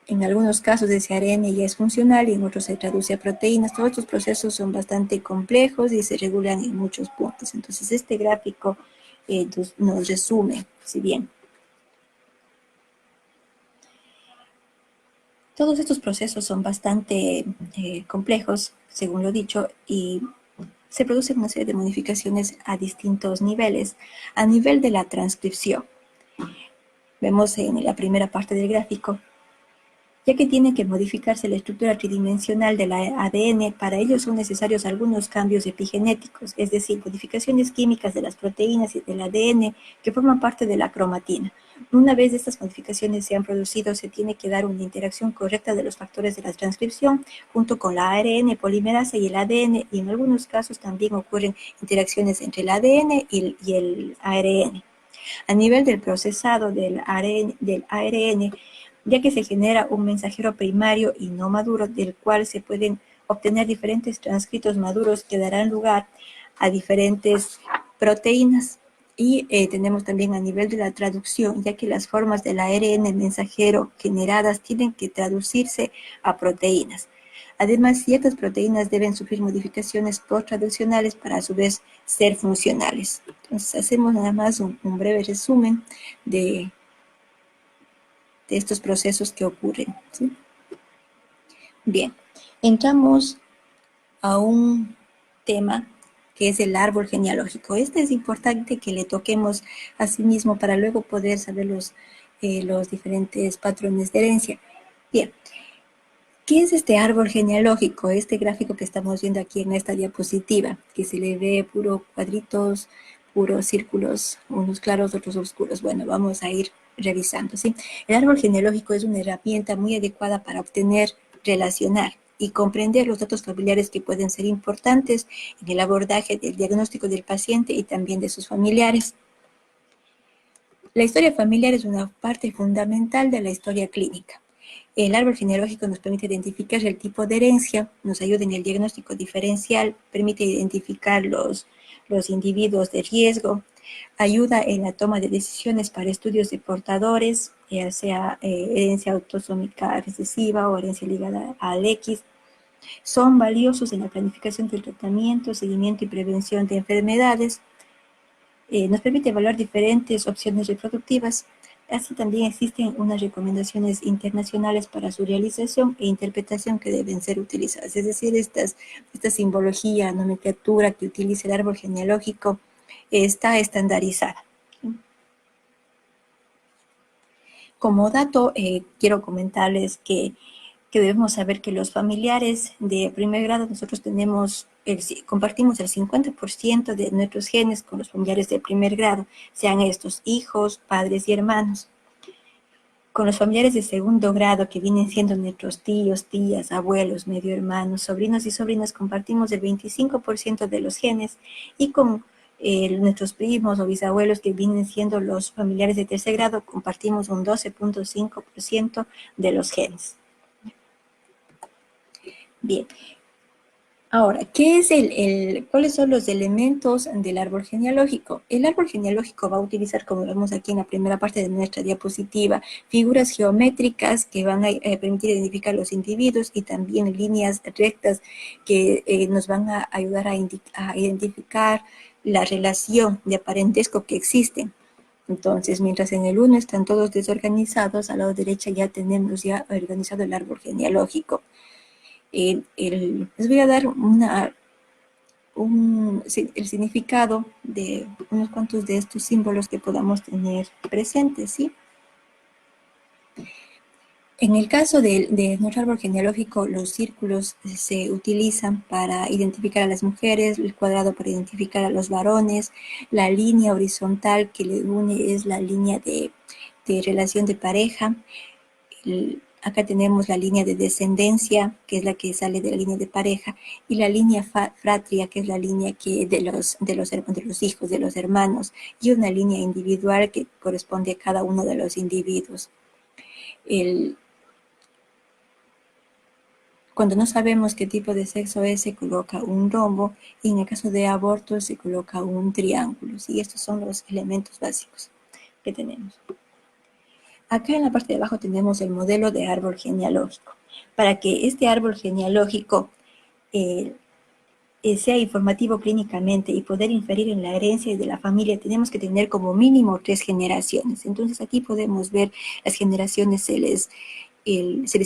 [SPEAKER 1] En algunos casos ese ARN ya es funcional y en otros se traduce a proteínas. Todos estos procesos son bastante complejos y se regulan en muchos puntos. Entonces este gráfico nos resume, si bien todos estos procesos son bastante complejos, según lo dicho, y se producen una serie de modificaciones a distintos niveles. A nivel de la transcripción, vemos en la primera parte del gráfico, ya que tiene que modificarse la estructura tridimensional del ADN, para ello son necesarios algunos cambios epigenéticos, es decir, modificaciones químicas de las proteínas y del ADN que forman parte de la cromatina. Una vez estas modificaciones se han producido, se tiene que dar una interacción correcta de los factores de la transcripción junto con la ARN polimerasa y el ADN, y en algunos casos también ocurren interacciones entre el ADN y el ARN. A nivel del procesado del ARN, ya que se genera un mensajero primario y no maduro, del cual se pueden obtener diferentes transcritos maduros que darán lugar a diferentes proteínas. Y tenemos también a nivel de la traducción, ya que las formas del ARN mensajero generadas tienen que traducirse a proteínas. Además, ciertas proteínas deben sufrir modificaciones post-traduccionales para a su vez ser funcionales. Entonces, hacemos nada más un breve resumen de estos procesos que ocurren, ¿sí? Bien, entramos a un tema que es el árbol genealógico. Este es importante que le toquemos a sí mismo para luego poder saber los diferentes patrones de herencia. Bien, ¿qué es este árbol genealógico? Este gráfico que estamos viendo aquí en esta diapositiva, que se le ve puro cuadritos, puros círculos, unos claros, otros oscuros. Bueno, vamos a ir revisando, ¿sí? El árbol genealógico es una herramienta muy adecuada para obtener, relacionar y comprender los datos familiares que pueden ser importantes en el abordaje del diagnóstico del paciente y también de sus familiares. La historia familiar es una parte fundamental de la historia clínica. El árbol genealógico nos permite identificar el tipo de herencia, nos ayuda en el diagnóstico diferencial, permite identificar los individuos de riesgo, ayuda en la toma de decisiones para estudios de portadores, ya sea herencia autosómica recesiva o herencia ligada al X. Son valiosos en la planificación del tratamiento, seguimiento y prevención de enfermedades. Nos permite evaluar diferentes opciones reproductivas. Así también existen unas recomendaciones internacionales para su realización e interpretación que deben ser utilizadas. Es decir, esta simbología, nomenclatura que utiliza el árbol genealógico está estandarizada. Como dato, quiero comentarles que debemos saber que los familiares de primer grado, nosotros compartimos el 50% de nuestros genes con los familiares de primer grado, sean estos hijos, padres y hermanos. Con los familiares de segundo grado, que vienen siendo nuestros tíos, tías, abuelos, medio hermanos, sobrinos y sobrinas, compartimos el 25% de los genes, y con nuestros primos o bisabuelos, que vienen siendo los familiares de tercer grado, compartimos un 12.5% de los genes. Bien. Ahora, ¿cuáles son los elementos del árbol genealógico? El árbol genealógico va a utilizar, como vemos aquí en la primera parte de nuestra diapositiva, figuras geométricas que van a permitir identificar los individuos, y también líneas rectas que nos van a ayudar a identificar la relación de parentesco que existen. Entonces, mientras en el 1 están todos desorganizados, al lado derecha ya tenemos organizado el árbol genealógico. Les voy a dar el significado de unos cuantos de estos símbolos que podamos tener presentes, ¿sí? En el caso de nuestro árbol genealógico, los círculos se utilizan para identificar a las mujeres, el cuadrado para identificar a los varones, la línea horizontal que le une es la línea de relación de pareja, Acá tenemos la línea de descendencia, que es la que sale de la línea de pareja, y la línea fratria, que es la línea que de los hijos, de los hermanos, y una línea individual que corresponde a cada uno de los individuos. Cuando no sabemos qué tipo de sexo es, se coloca un rombo, y en el caso de aborto se coloca un triángulo. ¿Sí? Estos son los elementos básicos que tenemos. Acá en la parte de abajo tenemos el modelo de árbol genealógico. Para que este árbol genealógico sea informativo clínicamente y poder inferir en la herencia de la familia, tenemos que tener como mínimo 3 generaciones. Entonces aquí podemos ver las generaciones, se les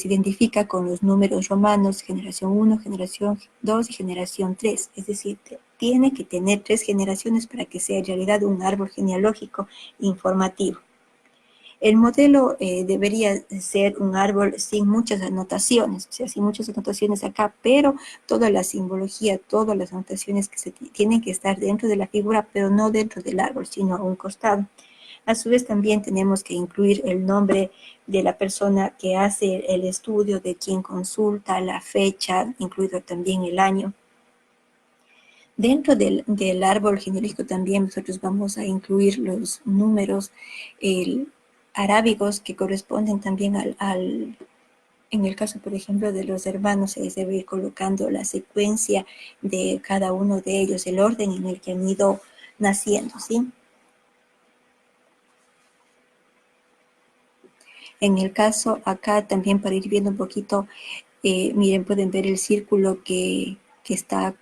[SPEAKER 1] identifica con los números romanos, generación 1, generación 2 y generación 3. Es decir, tiene que tener 3 generaciones para que sea en realidad un árbol genealógico informativo. El modelo debería ser un árbol sin muchas anotaciones, o sea, sin muchas anotaciones acá, pero toda la simbología, todas las anotaciones que se tienen que estar dentro de la figura, pero no dentro del árbol, sino a un costado. A su vez también tenemos que incluir el nombre de la persona que hace el estudio, de quien consulta, la fecha, incluido también el año. Dentro del árbol genealógico también nosotros vamos a incluir los números arábigos que corresponden también en el caso, por ejemplo, de los hermanos, se debe ir colocando la secuencia de cada uno de ellos, el orden en el que han ido naciendo, ¿sí? En el caso acá también para ir viendo un poquito, miren, pueden ver el círculo que está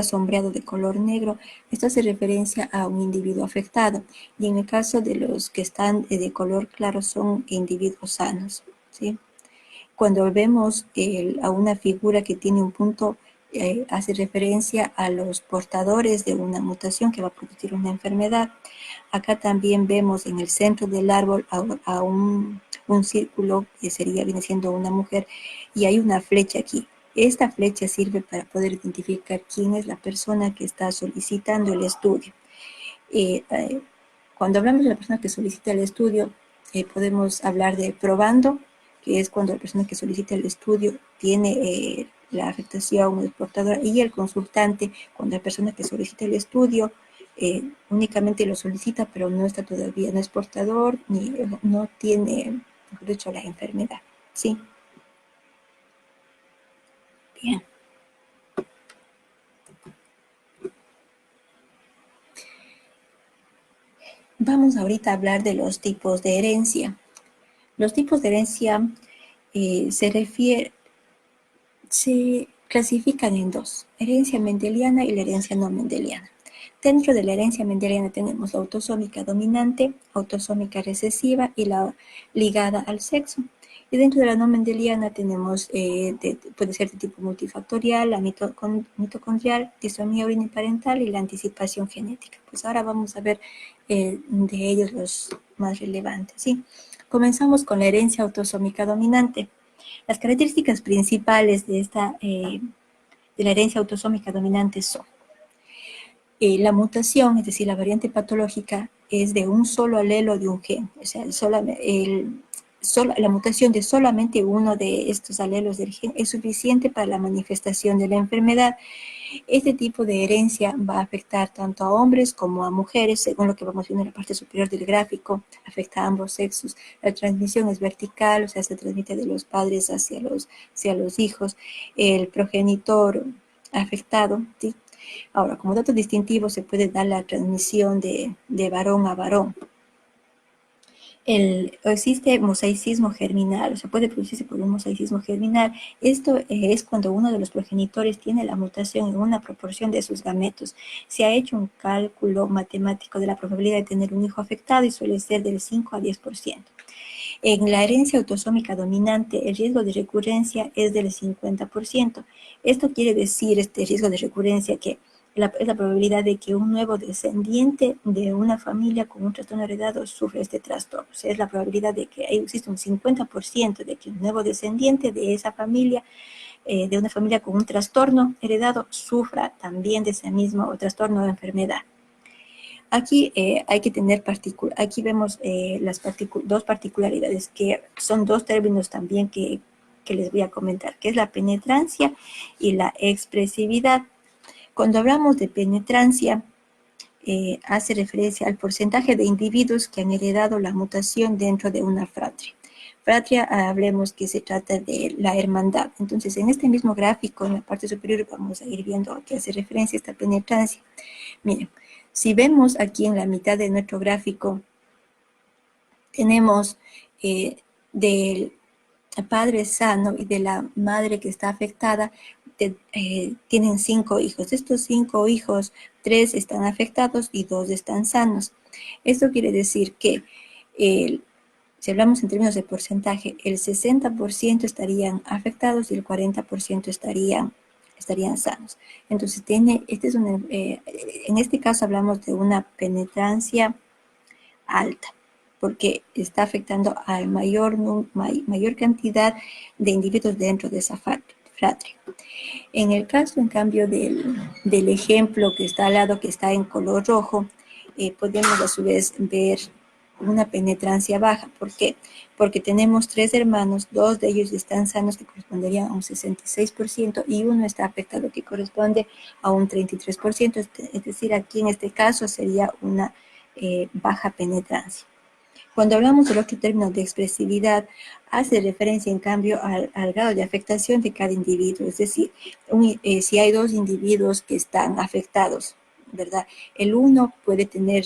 [SPEAKER 1] sombreado de color negro. Esto hace referencia a un individuo afectado. Y en el caso de los que están de color claro son individuos sanos, ¿sí? Cuando vemos a una figura que tiene un punto, hace referencia a los portadores de una mutación que va a producir una enfermedad. Acá también vemos en el centro del árbol a un círculo que viene siendo una mujer, y hay una flecha aquí. Esta flecha sirve para poder identificar quién es la persona que está solicitando el estudio. Cuando hablamos de la persona que solicita el estudio, podemos hablar de probando, que es cuando la persona que solicita el estudio tiene la afectación exportadora, y el consultante, cuando la persona que solicita el estudio únicamente lo solicita, pero no está todavía, no es portador, ni no tiene, de hecho, la enfermedad. ¿Sí? Bien. Vamos ahorita a hablar de los tipos de herencia. Los tipos de herencia se clasifican en dos: herencia mendeliana y la herencia no mendeliana. Dentro de la herencia mendeliana tenemos la autosómica dominante, autosómica recesiva y la ligada al sexo. Y dentro de la no mendeliana tenemos, puede ser de tipo multifactorial, la mitocondrial, disonía uniparental y la anticipación genética. Pues ahora vamos a ver de ellos los más relevantes, ¿sí? Comenzamos con la herencia autosómica dominante. Las características principales de la herencia autosómica dominante son la mutación, es decir, la variante patológica, es de un solo alelo de un gen. O sea, la mutación de solamente uno de estos alelos del gen es suficiente para la manifestación de la enfermedad. Este tipo de herencia va a afectar tanto a hombres como a mujeres, según lo que vamos viendo en la parte superior del gráfico, afecta a ambos sexos. La transmisión es vertical, o sea, se transmite de los padres hacia los hijos. El progenitor afectado, ¿sí? Ahora, como dato distintivo, se puede dar la transmisión de varón a varón. Existe mosaicismo germinal, o sea, puede producirse por un mosaicismo germinal. Esto es cuando uno de los progenitores tiene la mutación en una proporción de sus gametos. Se ha hecho un cálculo matemático de la probabilidad de tener un hijo afectado y suele ser del 5 a 10%. En la herencia autosómica dominante, el riesgo de recurrencia es del 50%. Esto quiere decir, este riesgo de recurrencia, que es la probabilidad de que un nuevo descendiente de una familia con un trastorno heredado sufra este trastorno. O sea, es la probabilidad de que existe un 50% de que un nuevo descendiente de esa familia, de una familia con un trastorno heredado, sufra también de ese mismo trastorno o enfermedad. Aquí hay que tener aquí vemos dos particularidades que son dos términos también que les voy a comentar, que es la penetrancia y la expresividad. Cuando hablamos de penetrancia, hace referencia al porcentaje de individuos que han heredado la mutación dentro de una fratria. Fratria, hablemos que se trata de la hermandad. Entonces, en este mismo gráfico, en la parte superior, vamos a ir viendo a qué hace referencia esta penetrancia. Miren, si vemos aquí en la mitad de nuestro gráfico, tenemos del padre sano y de la madre que está afectada, tienen 5 hijos. De estos 5 hijos, 3 están afectados y 2 están sanos. Esto quiere decir que, si hablamos en términos de porcentaje, el 60% estarían afectados y el 40% estarían sanos. Entonces, en este caso hablamos de una penetrancia alta, porque está afectando a mayor cantidad de individuos dentro de esa fratria. En el caso, en cambio, del ejemplo que está al lado, que está en color rojo, podemos a su vez ver una penetrancia baja. ¿Por qué? Porque tenemos 3 hermanos, 2 de ellos están sanos, que corresponderían a un 66%, y uno está afectado, que corresponde a un 33%. Es decir, aquí en este caso sería una baja penetrancia. Cuando hablamos del otro término de expresividad, hace referencia, en cambio, al grado de afectación de cada individuo. Es decir, si hay 2 individuos que están afectados, ¿verdad? El uno puede tener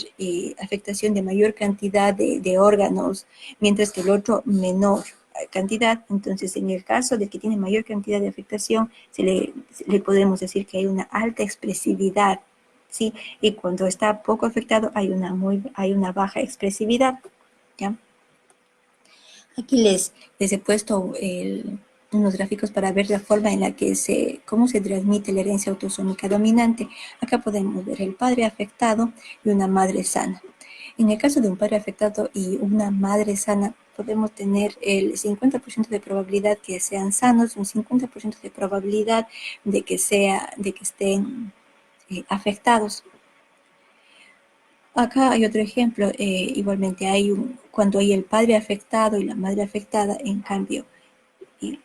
[SPEAKER 1] afectación de mayor cantidad de órganos, mientras que el otro menor cantidad. Entonces, en el caso de que tiene mayor cantidad de afectación, le podemos decir que hay una alta expresividad, ¿sí? Y cuando está poco afectado, hay una baja expresividad. ¿Ya? Aquí les he puesto unos gráficos para ver la forma en la que cómo se transmite la herencia autosómica dominante. Acá podemos ver el padre afectado y una madre sana. En el caso de un padre afectado y una madre sana, podemos tener el 50% de probabilidad que sean sanos y un 50% de probabilidad de que estén afectados. Acá hay otro ejemplo, igualmente cuando hay el padre afectado y la madre afectada, en cambio,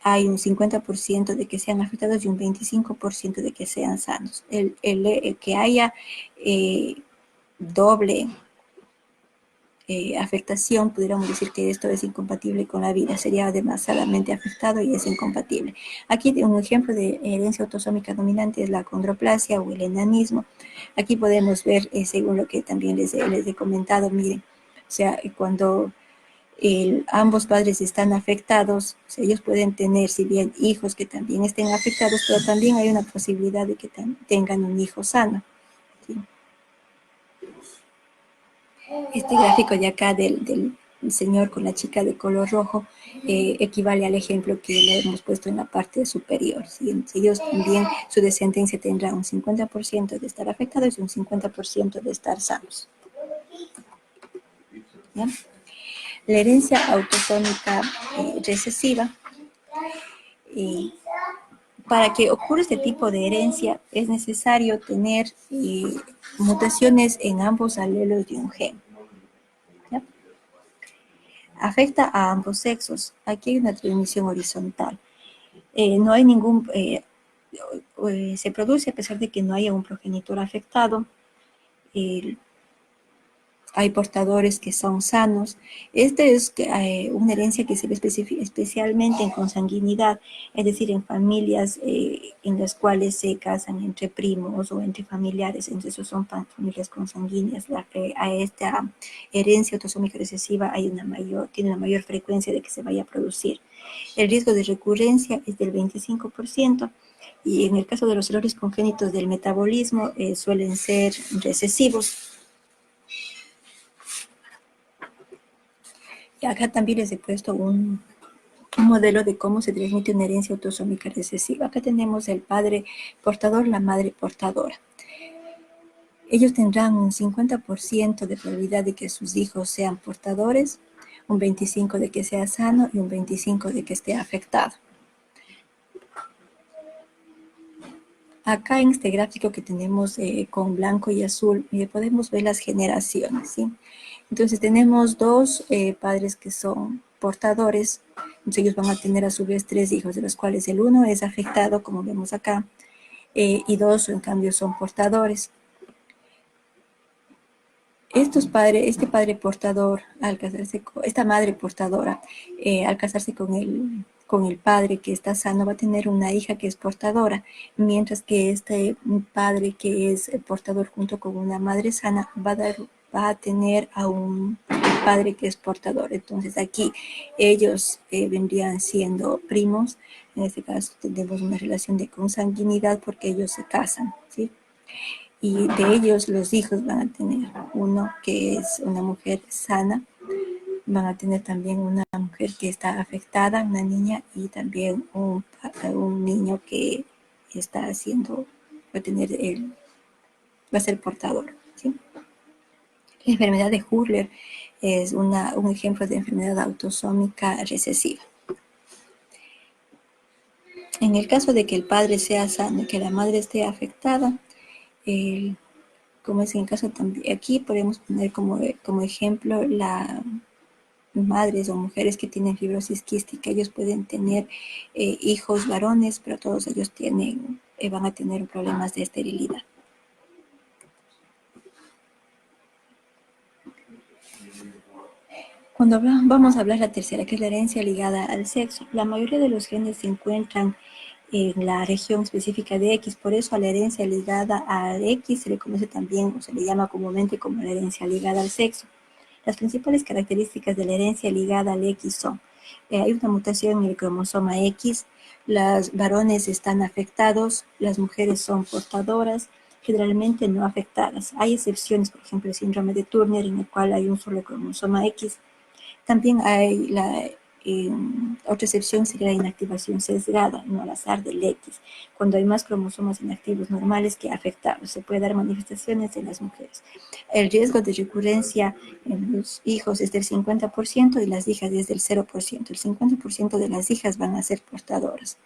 [SPEAKER 1] hay un 50% de que sean afectados y un 25% de que sean sanos. El que haya doble afectación, pudiéramos decir que esto es incompatible con la vida, sería demasiadamente afectado y es incompatible. Aquí un ejemplo de herencia autosómica dominante es la acondroplasia o el enanismo. Aquí podemos ver, según lo que también les he comentado, miren, o sea, cuando ambos padres están afectados, o sea, ellos pueden tener, si bien hijos que también estén afectados, pero también hay una posibilidad de que tengan un hijo sano. ¿Sí? Este gráfico de acá del señor con la chica de color rojo equivale al ejemplo que le hemos puesto en la parte superior. ¿Sí? Ellos también, su descendencia tendrá un 50% de estar afectados y un 50% de estar sanos. ¿Ya? La herencia autosómica recesiva, para que ocurra este tipo de herencia es necesario tener mutaciones en ambos alelos de un gen. ¿Ya? Afecta a ambos sexos. Aquí hay una transmisión horizontal. No hay se produce a pesar de que no haya un progenitor afectado. Hay portadores que son sanos. Esta es una herencia que se ve especialmente en consanguinidad, es decir, en familias en las cuales se casan entre primos o entre familiares, entonces esos son familias consanguíneas. A esta herencia autosómica recesiva tiene una mayor frecuencia de que se vaya a producir. El riesgo de recurrencia es del 25%. Y en el caso de los errores congénitos del metabolismo suelen ser recesivos. Y acá también les he puesto un modelo de cómo se transmite una herencia autosómica recesiva. Acá tenemos el padre portador, la madre portadora. Ellos tendrán un 50% de probabilidad de que sus hijos sean portadores, un 25% de que sea sano y un 25% de que esté afectado. Acá en este gráfico que tenemos con blanco y azul, podemos ver las generaciones, ¿sí? Entonces tenemos dos padres que son portadores, entonces ellos van a tener a su vez 3 hijos, de los cuales el uno es afectado, como vemos acá, y 2 en cambio son portadores. Este padre portador, al casarse esta madre portadora, al casarse con el padre que está sano, va a tener una hija que es portadora, mientras que este padre que es portador junto con una madre sana va a tener a un padre que es portador. Entonces aquí ellos vendrían siendo primos. En este caso tenemos una relación de consanguinidad porque ellos se casan, ¿sí? Y de ellos los hijos van a tener uno que es una mujer sana, van a tener también una mujer que está afectada, una niña, y también un niño que está haciendo, va a tener va a ser portador, ¿sí? La enfermedad de Hurler es un ejemplo de enfermedad autosómica recesiva. En el caso de que el padre sea sano y que la madre esté afectada, como es en el caso también, aquí podemos poner como ejemplo las madres o mujeres que tienen fibrosis quística. Ellos pueden tener hijos varones, pero todos ellos van a tener problemas de esterilidad. Cuando vamos a hablar la tercera, que es la herencia ligada al sexo, la mayoría de los genes se encuentran en la región específica de X, por eso a la herencia ligada al X se le conoce también, o se le llama comúnmente como la herencia ligada al sexo. Las principales características de la herencia ligada al X son, hay una mutación en el cromosoma X, los varones están afectados, las mujeres son portadoras, generalmente no afectadas. Hay excepciones, por ejemplo, el síndrome de Turner, en el cual hay un solo cromosoma X. También hay otra excepción sería la inactivación sesgada, no al azar del X, cuando hay más cromosomas inactivos normales que afectados. Se puede dar manifestaciones en las mujeres. El riesgo de recurrencia en los hijos es del 50% y las hijas es del 0%. El 50% de las hijas van a ser portadoras.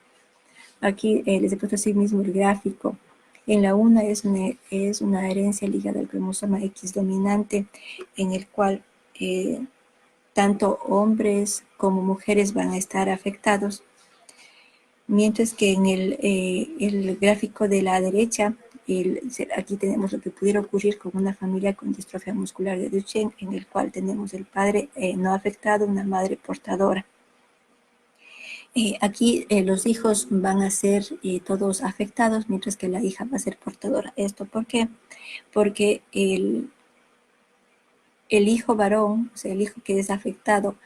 [SPEAKER 1] Aquí les he puesto así mismo el gráfico. En la una es una herencia ligada al cromosoma X dominante, en el cual tanto hombres como mujeres van a estar afectados, mientras que en el gráfico de la derecha, aquí tenemos lo que pudiera ocurrir con una familia con distrofia muscular de Duchenne, en el cual tenemos el padre no afectado, una madre portadora. Aquí los hijos van a ser todos afectados, mientras que la hija va a ser portadora. ¿Esto por qué? Porque el hijo varón, o sea, el hijo que es afectado,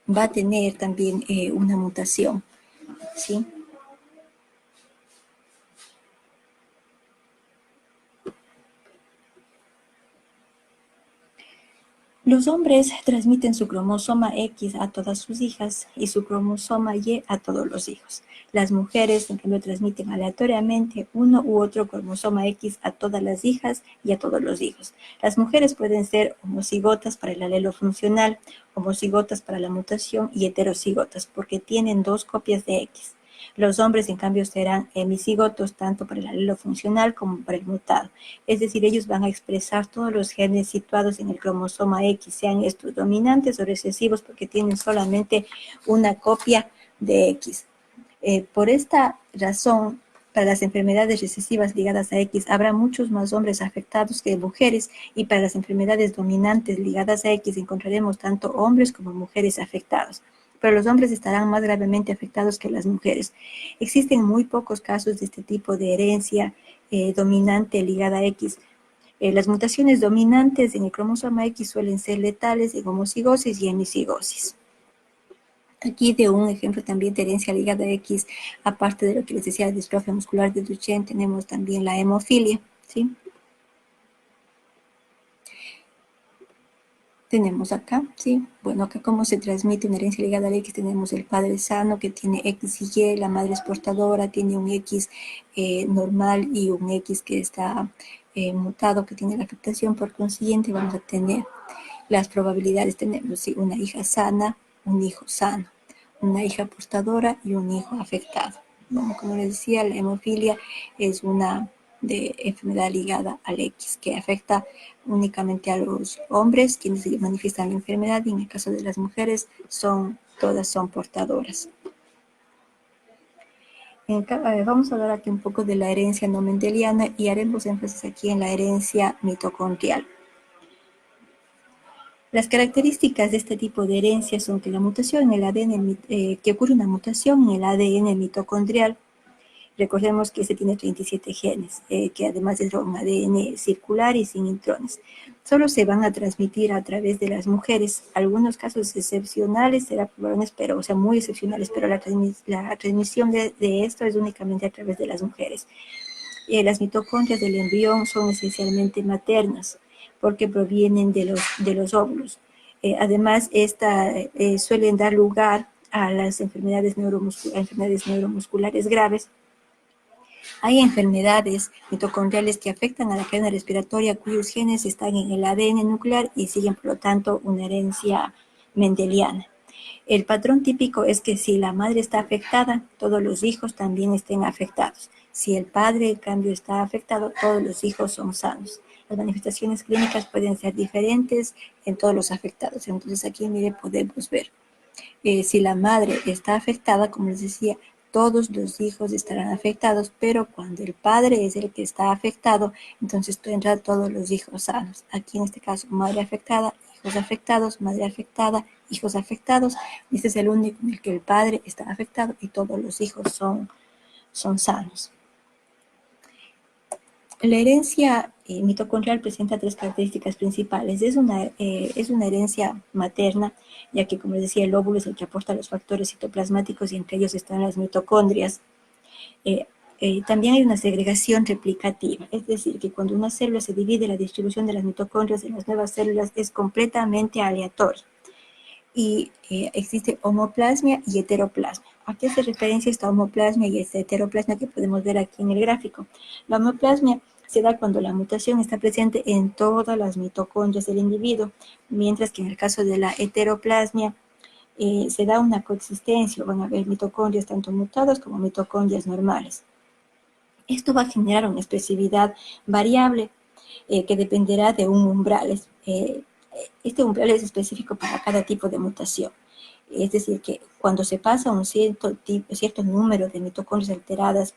[SPEAKER 1] va a tener también una mutación, ¿sí? Los hombres transmiten su cromosoma X a todas sus hijas y su cromosoma Y a todos los hijos. Las mujeres, en cambio, transmiten aleatoriamente uno u otro cromosoma X a todas las hijas y a todos los hijos. Las mujeres pueden ser homocigotas para el alelo funcional, homocigotas para la mutación y heterocigotas porque tienen 2 copias de X. Los hombres, en cambio, serán hemicigotos tanto para el alelo funcional como para el mutado. Es decir, ellos van a expresar todos los genes situados en el cromosoma X, sean estos dominantes o recesivos, porque tienen solamente una copia de X. Por esta razón, para las enfermedades recesivas ligadas a X, habrá muchos más hombres afectados que mujeres, y para las enfermedades dominantes ligadas a X encontraremos tanto hombres como mujeres afectados. Pero los hombres estarán más gravemente afectados que las mujeres. Existen muy pocos casos de este tipo de herencia dominante ligada a X. Las mutaciones dominantes en el cromosoma X suelen ser letales en homocigosis y hemicigosis. Aquí de un ejemplo también de herencia ligada a X, aparte de lo que les decía de distrofia muscular de Duchenne, tenemos también la hemofilia, ¿sí? Tenemos acá, ¿sí? Bueno, acá cómo se transmite una herencia ligada al X, tenemos el padre sano que tiene X y Y, la madre es portadora, tiene un X normal y un X que está mutado, que tiene la afectación. Por consiguiente, vamos a tener las probabilidades, tenemos ¿sí? Una hija sana, un hijo sano, una hija portadora y un hijo afectado. como les decía, la hemofilia es una enfermedad ligada al X, que afecta únicamente a los hombres, quienes manifiestan la enfermedad, y en el caso de las mujeres, todas son portadoras. Vamos a hablar aquí un poco de la herencia no mendeliana y haremos énfasis aquí en la herencia mitocondrial. Las características de este tipo de herencia son que la mutación en el ADN, que ocurre una mutación en el ADN mitocondrial. Recordemos que se tiene 37 genes, que además es un ADN circular y sin intrones. Solo se van a transmitir a través de las mujeres. Algunos casos excepcionales serán varones, pero, o sea, muy excepcionales, pero la transmisión de esto es únicamente a través de las mujeres. Las mitocondrias del embrión son esencialmente maternas, porque provienen de los óvulos. Además, suelen dar lugar a las enfermedades neuromusculares graves. Hay enfermedades mitocondriales que afectan a la cadena respiratoria cuyos genes están en el ADN nuclear y siguen, por lo tanto, una herencia mendeliana. El patrón típico es que si la madre está afectada, todos los hijos también estén afectados. Si el padre, en cambio, está afectado, todos los hijos son sanos. Las manifestaciones clínicas pueden ser diferentes en todos los afectados. Entonces aquí, mire, podemos ver. Si la madre está afectada, como les decía, todos los hijos estarán afectados, pero cuando el padre es el que está afectado, entonces tendrá todos los hijos sanos. Aquí en este caso, madre afectada, hijos afectados, madre afectada, hijos afectados. Este es el único en el que el padre está afectado y todos los hijos son sanos. La herencia mitocondrial presenta tres características principales. Es una herencia materna, ya que, como les decía, el óvulo es el que aporta los factores citoplasmáticos y entre ellos están las mitocondrias. También hay una segregación replicativa, es decir, que cuando una célula se divide, la distribución de las mitocondrias en las nuevas células es completamente aleatoria. Y existe homoplasmia y heteroplasmia. ¿A qué se referencia esta homoplasmia y esta heteroplasmia que podemos ver aquí en el gráfico? La homoplasmia se da cuando la mutación está presente en todas las mitocondrias del individuo, mientras que en el caso de la heteroplasmia se da una coexistencia, van a haber mitocondrias tanto mutadas como mitocondrias normales. Esto va a generar una expresividad variable que dependerá de un umbral. Este umbral es específico para cada tipo de mutación. Es decir, que cuando se pasa un cierto número de mitocondrias alteradas,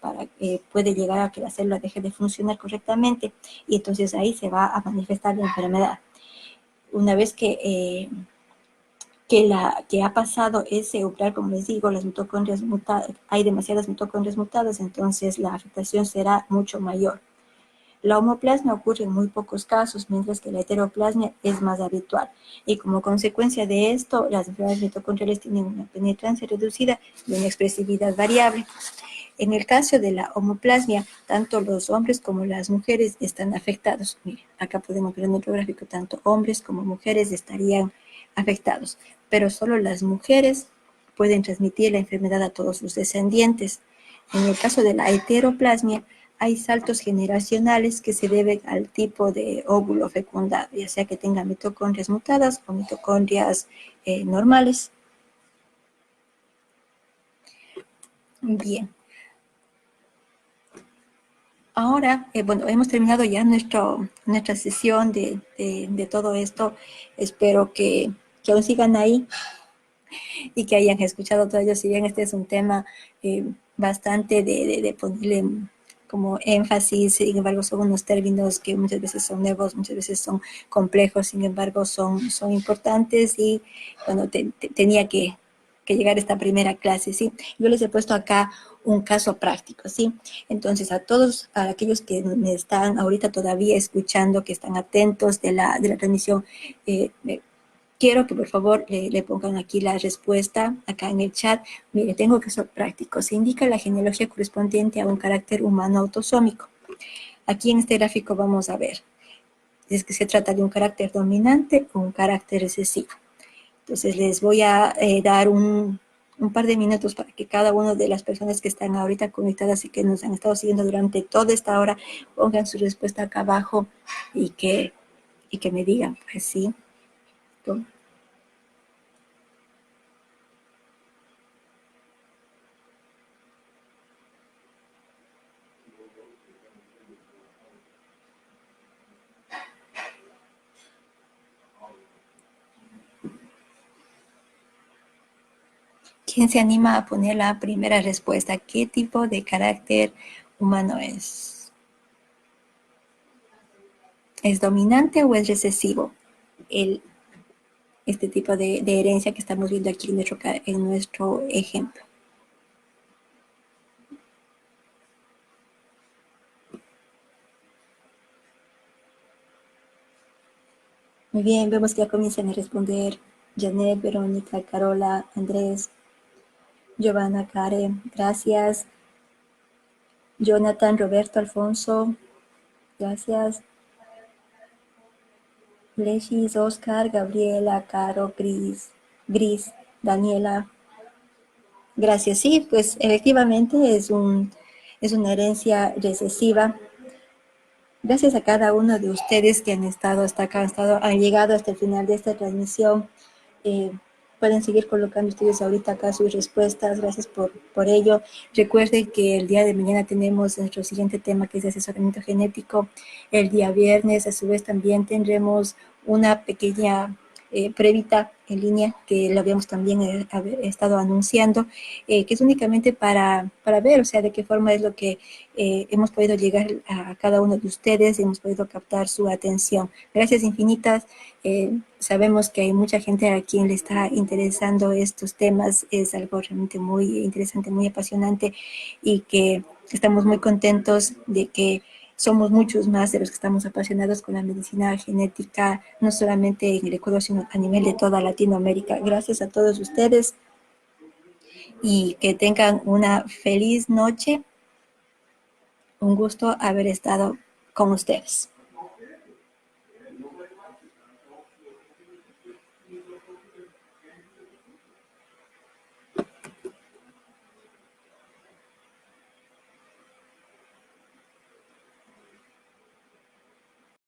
[SPEAKER 1] puede llegar a que la célula deje de funcionar correctamente y entonces ahí se va a manifestar la enfermedad. Una vez que ha pasado ese umbral, como les digo, las mitocondrias mutadas, hay demasiadas mitocondrias mutadas, entonces la afectación será mucho mayor. La homoplasmia ocurre en muy pocos casos, mientras que la heteroplasmia es más habitual. Y como consecuencia de esto, las enfermedades mitocondriales tienen una penetrancia reducida y una expresividad variable. En el caso de la homoplasmia, tanto los hombres como las mujeres están afectados. Miren, acá podemos ver en el gráfico, tanto hombres como mujeres estarían afectados, pero solo las mujeres pueden transmitir la enfermedad a todos sus descendientes. En el caso de la heteroplasmia, hay saltos generacionales que se deben al tipo de óvulo fecundado, ya sea que tenga mitocondrias mutadas o mitocondrias normales. Bien. Ahora, bueno, hemos terminado ya nuestra sesión de todo esto. Espero que aún sigan ahí y que hayan escuchado todo ello, si bien este es un tema bastante de ponerle como énfasis. Sin embargo, son unos términos que muchas veces son nuevos, muchas veces son complejos, sin embargo, son importantes y, bueno, tenía que llegar a esta primera clase, ¿sí? Yo les he puesto acá un caso práctico, ¿sí? Entonces, a aquellos que me están ahorita todavía escuchando, que están atentos de la transmisión, quiero que por favor le pongan aquí la respuesta, acá en el chat. Mire, tengo que ser práctico. Se indica la genealogía correspondiente a un carácter humano autosómico. Aquí en este gráfico vamos a ver. Es que se trata de un carácter dominante o un carácter recesivo. Entonces les voy a dar un par de minutos para que cada una de las personas que están ahorita conectadas y que nos han estado siguiendo durante toda esta hora pongan su respuesta acá abajo y que me digan, pues sí. ¿Quién se anima a poner la primera respuesta? ¿Qué tipo de carácter humano es? ¿Es dominante o es recesivo? El, este tipo de herencia que estamos viendo aquí en nuestro ejemplo. Muy bien, vemos que ya comienzan a responder Janet, Verónica, Carola, Andrés, Giovanna, Karen, gracias. Jonathan, Roberto, Alfonso, gracias. Leshis, Oscar, Gabriela, Caro, Gris, Daniela, gracias. Sí, pues efectivamente es una herencia recesiva. Gracias a cada uno de ustedes que han estado hasta acá, han llegado hasta el final de esta transmisión. Eh, Pueden seguir colocando ustedes ahorita acá sus respuestas. Gracias por ello. Recuerden que el día de mañana tenemos nuestro siguiente tema, que es asesoramiento genético. El día viernes, a su vez, también tendremos una pequeña previta en línea que lo habíamos también estado anunciando, que es únicamente para ver, o sea, de qué forma es lo que hemos podido llegar a cada uno de ustedes, hemos podido captar su atención. Gracias infinitas. Sabemos que hay mucha gente a quien le está interesando estos temas, es algo realmente muy interesante, muy apasionante, y que estamos muy contentos de que somos muchos más de los que estamos apasionados con la medicina genética, no solamente en el Ecuador, sino a nivel de toda Latinoamérica. Gracias a todos ustedes y que tengan una feliz noche. Un gusto haber estado con ustedes.